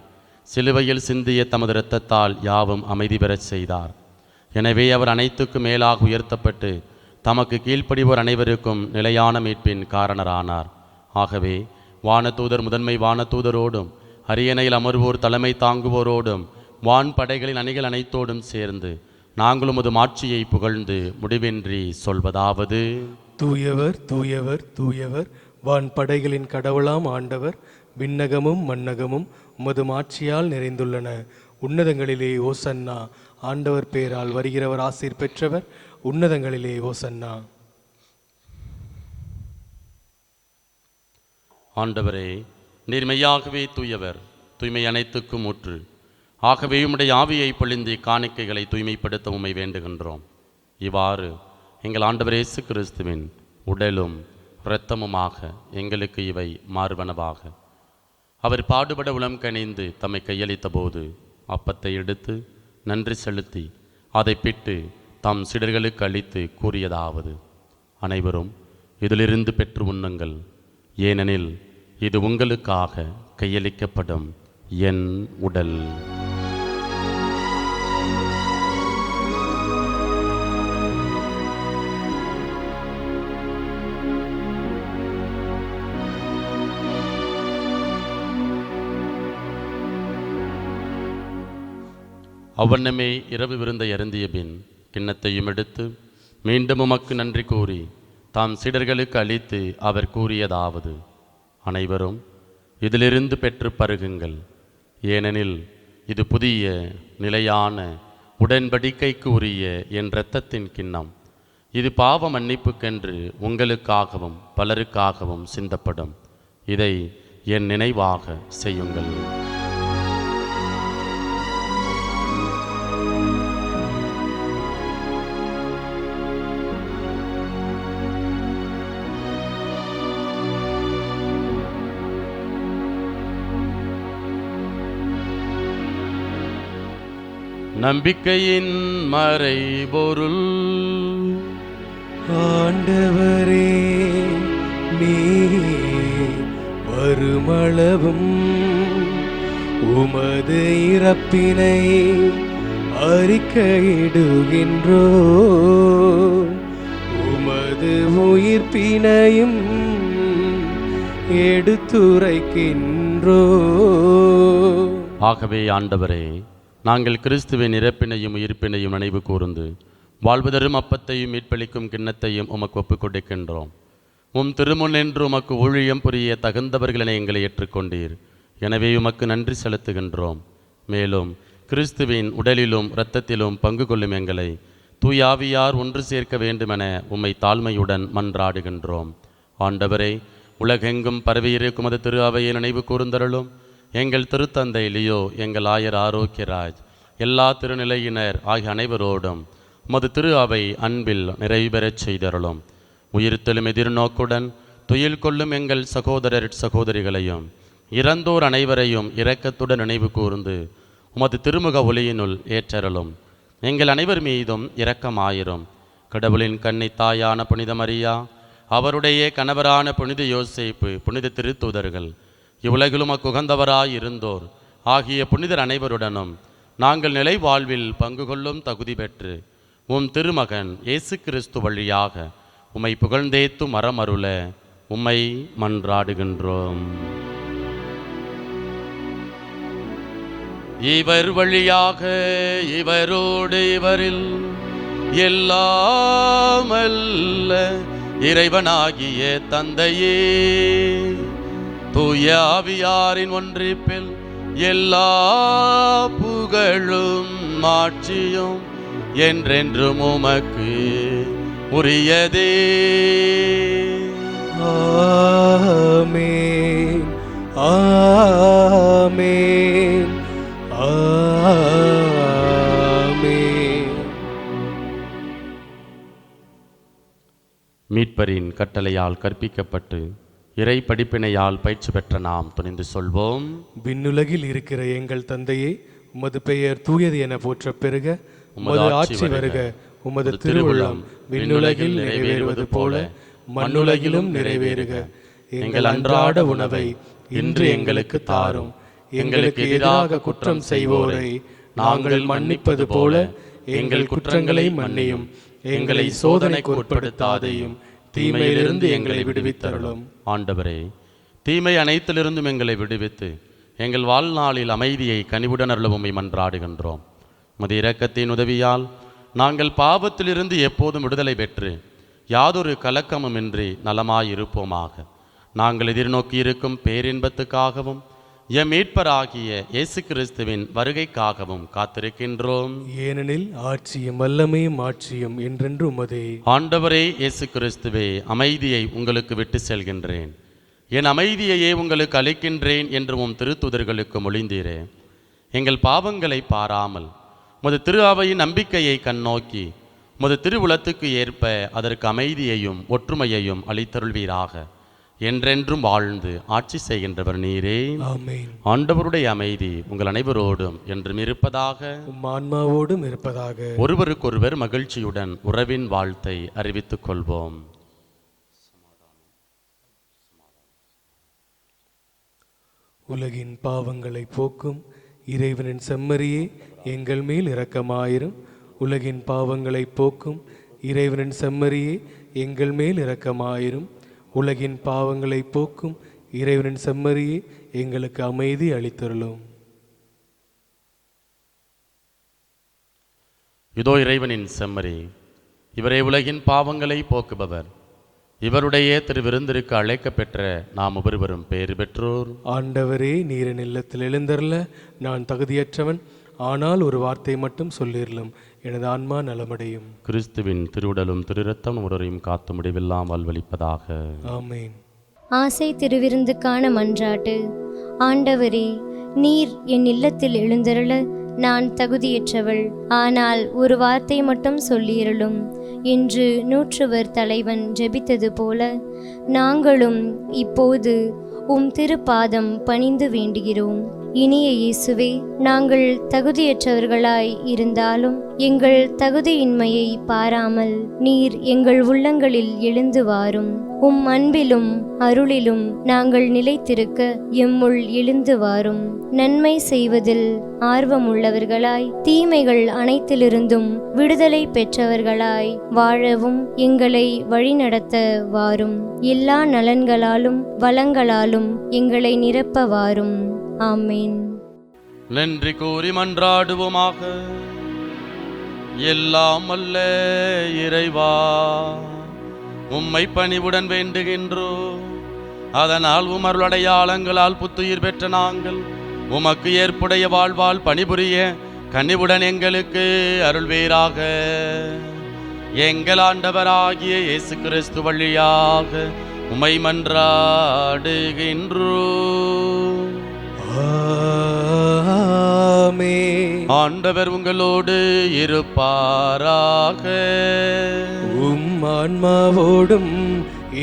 சிலுவையில் சிந்திய தமது இரத்தத்தால் யாவும் அமைதி பெறச் செய்தார். எனவே அவர் அனைத்துக்கும் மேலாக உயர்த்தப்பட்டு தமக்கு கீழ்ப்படிவோர் அனைவருக்கும் நிலையான மீட்பின் காரணரானார். ஆகவே வானதூதர் முதன்மை வானதூதரோடும் அரியணையில் அமர்வோர் தலைமை தாங்குவோரோடும் வான் படைகளின் அணிகள் அனைத்தோடும் சேர்ந்து நாங்களும் உமது மாட்சியை புகழ்ந்து முடிவின்றி சொல்வதாவது: தூயவர் தூயவர் தூயவர், வான் படைகளின் கடவுளாம் ஆண்டவர், விண்ணகமும் மண்ணகமும் உமது மாட்சியால் நிறைந்துள்ளன. உன்னதங்களிலே ஓசன்னா, ஆண்டவர் பேரால் வருகிறவர் ஆசீர் பெற்றவர், உன்னதங்களிலே ஓசன்னா. ஆண்டவரே, நீர் மெய்யாகவே தூயவர், தூய்மை அனைத்துக்கும் ஊற்று. ஆகவே உம்முடைய ஆவியை பொழிந்து காணிக்கைகளை தூய்மைப்படுத்த உம்மை வேண்டுகின்றோம். இவ்வாறு எங்கள் ஆண்டவர் இயேசு கிறிஸ்துவின் உடலும் இரத்தமுமாக எங்களுக்கு இவை மாறுவனவாக. அவர் பாடுபட உளம் கனிந்து தம்மை கையளித்த போது அப்பத்தை எடுத்து நன்றி செலுத்தி அதை பிட்டு தம் சீடர்களுக்கு அளித்து கூறியதாவது: அனைவரும் இதிலிருந்து பெற்று உண்ணுங்கள், ஏனெனில் இது உங்களுக்காக கையளிக்கப்படும் என் உடல். அவ்வண்ணமே இரவு விருந்தை அருந்திய பின் கிண்ணத்தையும் எடுத்து மீண்டும் உமக்கு நன்றி கூறி தாம் சீடர்களுக்கு அளித்து அவர் கூறியதாவது: அனைவரும் இதிலிருந்து பெற்று பருகுங்கள், ஏனெனில் இது புதிய நிலையான உடன்படிக்கைக்கு உரிய என் இரத்தத்தின் கிண்ணம். இது பாவ மன்னிப்புக்கென்று உங்களுக்காகவும் பலருக்காகவும் சிந்தப்படும். இதை என் நினைவாக செய்யுங்கள். நம்பிக்கையின் மறைபொருள். ஆண்டவரே, நீ வருமளவும் உமது இறப்பினை அறிக்கையிடுகின்றோ, உமது உயிர்ப்பினையும் எடுத்துரைக்கின்றோ. ஆகவே ஆண்டவரே, நாங்கள் கிறிஸ்துவின் இறப்பினையும் உயிர்ப்பினையும் நினைவு கூர்ந்து வாழ்வதரும் அப்பத்தையும் மீட்பளிக்கும் கிண்ணத்தையும் உமக்கு ஒப்புக் கொடுக்கின்றோம். திருமுன் என்று உமக்கு ஊழியம் புரிய தகுந்தவர்களென எங்களை ஏற்றுக்கொண்டீர். எனவே உமக்கு நன்றி செலுத்துகின்றோம். மேலும் கிறிஸ்துவின் உடலிலும் இரத்தத்திலும் பங்கு கொள்ளும் எங்களை தூயாவியார் ஒன்று சேர்க்க வேண்டுமென உம்மை தாழ்மையுடன் மன்றாடுகின்றோம். ஆண்டவரே, உலகெங்கும் பரவியிருக்கும் அது திரு அவையை நினைவு கூர்ந்தருளும். எங்கள் திருத்தந்தை லியோ, எங்கள் ஆயர் ஆரோக்கியராஜ், எல்லா திருநிலையினர் ஆகிய அனைவரோடும் உமது திரு அவை அன்பில் நிறைவேறச் செய்தருளும். உயிர்த்தெழும் எதிர்நோக்குடன் துயில் கொள்ளும் எங்கள் சகோதரர் சகோதரிகளையும் இறந்தோர் அனைவரையும் இரக்கத்துடன் நினைவு கூர்ந்து உமது திருமுக ஒளியினுள் ஏற்றருளும். எங்கள் அனைவர் மீதும் இரக்கமாயிரும். கடவுளின் கன்னி தாயான புனித மரியா, அவருடைய கணவரான புனித யோசேப்பு, புனித திருத்தூதர்கள், இவ்வுலகிலும் அக்குகந்தவராயிருந்தோர் ஆகிய புனிதர் அனைவருடனும் நாங்கள் நிலை வாழ்வில் பங்கு கொள்ளும் தகுதி பெற்று திருமகன் இயேசு கிறிஸ்து வழியாக உம்மை புகழ்ந்தேத்து மரமருள உம்மை மன்றாடுகின்றோம். இவர் வழியாக இவரோடு இவரில் எல்லாமல்ல இறைவனாகிய தந்தையே, தூய ஆவியாரின் ஒன்றிப்பில் எல்லா புகழும் மாட்சியும் என்றென்றும் உமக்கு உரியதே. ஆமென், ஆமென், ஆமென். மீட்பரின் கட்டளையால் கற்பிக்கப்பட்டு இறை படிப்பினையால் பயிற்சி பெற்ற நாம் துணிந்து சொல்வோம். விண்ணுலகில் இருக்கிற எங்கள் தந்தையே, உமது பெயர் தூயது என போற்ற பெருக, உமது ஆட்சி வருக, உமது திருவுள்ளம் விண்ணுலகில் நிறைவேறுவது போல மண்ணுலகிலும் நிறைவேறுக. எங்கள் அன்றாட உணவை இன்று எங்களுக்கு தாரும். எங்களுக்கு எதிராக குற்றம் செய்வோரை நாங்கள் மன்னிப்பது போல எங்கள் குற்றங்களை மன்னியும். எங்களை சோதனைக்கு உட்படுத்தாதையும், தீமையிலிருந்து எங்களை விடுவித்தருளும். ஆண்டவரே, தீமை அனைத்திலிருந்தும் எங்களை விடுவித்து எங்கள் வாழ்நாளில் அமைதியை கனிவுடன் அருள உம்மை மன்றாடுகின்றோம். உமது இரக்கத்தின் உதவியால் நாங்கள் பாவத்திலிருந்து எப்போதும் விடுதலை பெற்று யாதொரு கலக்கமுமின்றி நலமாயிருப்போமாக. நாங்கள் எதிர்நோக்கி இருக்கும் பேரின்பத்துக்காகவும் எம் மீட்பராகிய இயேசு கிறிஸ்துவின் வருகைக்காகவும் காத்திருக்கின்றோம். ஏனெனில் ஆட்சியும் வல்லமையும் ஆட்சியும் என்றென்று உமதே. ஆண்டவரே இயேசு கிறிஸ்துவே, அமைதியை உங்களுக்கு விட்டு செல்கின்றேன், என் அமைதியையே உங்களுக்கு அளிக்கின்றேன் என்று உம் திருத்தூதர்களுக்கு மொழிந்தீரே. எங்கள் பாவங்களை பாராமல் உமது திரு அவையின் நம்பிக்கையை கண்ணோக்கி உமது திருவுளத்துக்கு ஏற்ப அதற்கு அமைதியையும் ஒற்றுமையையும் அளித்தருள்வீராக. என்றென்றும் வாழ்ந்து ஆட்சி செய்கின்றவர் நீரே. ஆமென். ஆண்டவருடைய அமைதி உங்கள் அனைவரோடும் என்றும் இருப்பதாக, உம் ஆன்மாவோடும் இருப்பதாக. ஒருவருக்கொருவர் மகிழ்ச்சியுடன் உறவின் வாழ்த்தை அறிவித்துக் கொள்வோம். உலகின் பாவங்களை போக்கும் இறைவனின் செம்மறியே, எங்கள் மேல் இரக்கமாயிரும். உலகின் பாவங்களை போக்கும் இறைவனின் செம்மறியே, எங்கள் மேல் இரக்கமாயிரும். உலகின் பாவங்களை போக்கும் இறைவனின் செம்மறியே, எங்களுக்கு அமைதி அளித்தருளும். இதோ இறைவனின் செம்மறி, இவரே உலகின் பாவங்களை போக்குபவர். இவருடைய திருவிருந்திற்கு அழைக்க பெற்ற நாம் ஒவ்வொருவரும் பேறு பெற்றோர். ஆண்டவரே, நீரின் இல்லத்தில் எழுந்தருள நான் தகுதியற்றவன். ஆனால் ஒரு வார்த்தை மட்டும் சொல்லிரலும், எனது ஆன்மா நலமடையும். கிறிஸ்துவின் திருவுடலும் திருரத்தம் ஒருவரையும் காத்து முடிவில்லாமல் வலிப்பதாக. ஆமென். ஆசை திருவிருந்துக்கான மன்றாட்டு. ஆண்டவரே, நீர் என் இல்லத்தில் எழுந்தருள நான் தகுதியற்றவள். ஆனால் ஒரு வார்த்தை மட்டும் சொல்லியருளும் என்று நூற்றுவர் தலைவன் ஜெபித்தது போல நாங்களும் இப்போது உம் திருப்பாதம் பணிந்து வேண்டுகிறோம். இனிய இயேசுவே, நாங்கள் தகுதியற்றவர்களாய் இருந்தாலும் எங்கள் தகுதியின்மையை பாராமல் நீர் எங்கள் உள்ளங்களில் எழுந்து வாரும். உம் அன்பிலும் அருளிலும் நாங்கள் நிலைத்திருக்க எம்முள் எழுந்து வாரும். நன்மை செய்வதில் ஆர்வமுள்ளவர்களாய், தீமைகள் அனைத்திலிருந்தும் விடுதலை பெற்றவர்களாய் வாழவும் எங்களை வழிநடத்த வாரும். எல்லா நலன்களாலும் வளங்களாலும் எங்களை நிரப்ப வாரும். ஆமென். நன்றி கூறி மன்றாடுவோமாக. எல்லாம் அல்ல இறைவா, உம்மை பணிவுடன் வேண்டுகின்றோம். அதனால் உமருள் அடையாளங்களால் புத்துயிர் பெற்ற நாங்கள் உமக்கு ஏற்புடைய வாழ்வால் பணிபுரிய கனிவுடன் எங்களுக்கு அருள்வீராக. எங்கள் ஆண்டவராகிய இயேசு கிறிஸ்து வழியாக உம்மை மன்றாடுகின்றோம். ஆமென். ஆண்டவர் உங்களோடு இருப்பாராக. உம் ஆன்மாவோடும்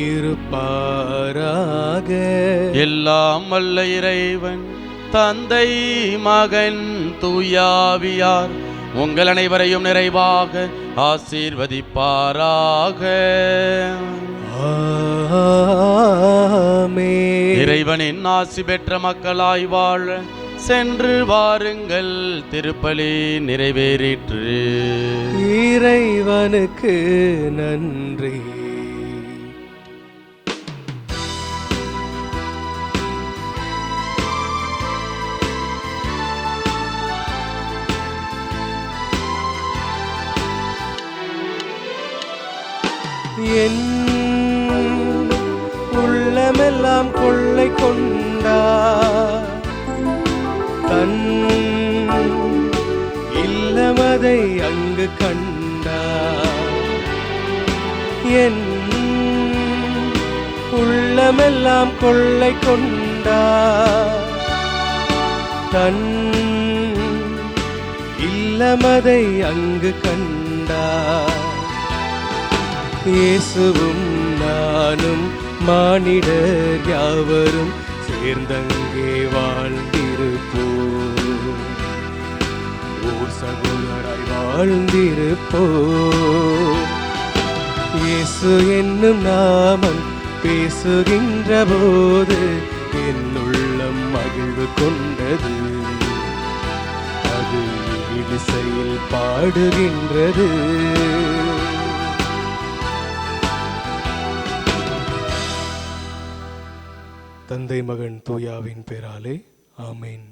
இருப்பாராக. எல்லாம் வல்ல இறைவன் தந்தை மகன் தூயாவியார் உங்கள் அனைவரையும் நிறைவாக ஆசீர்வதிப்பாராக. ஆமென். இறைவனின் ஆசி பெற்ற மக்களாய் வாழ சென்று வாருங்கள், திருப்பலி நிறைவேறிற்று. இறைவனுக்கு நன்றி. என் உள்ளமெல்லாம் கொள்ளை கொண்டார், தன் இல்லமதை அங்கு கண்டார். என் உள்ளமெல்லாம் கொள்ளை கொண்டார், தன் இல்லமதை அங்கு கண்டார். இயேசுவும் நானும் மானிடர் யாவரும் சேர்ந்தங்கே வாழ்ந்திருப்போம், ஓர் சகோதராய் வாழ்ந்திருப்போம். இயேசு என்னும் நாமம் பேசுகின்ற போது என் உள்ளம் மகிழ்வு கொண்டது, அது இசையில் பாடுகின்றது. தந்தை மகன் தூயாவின் பேராலே ஆமென்.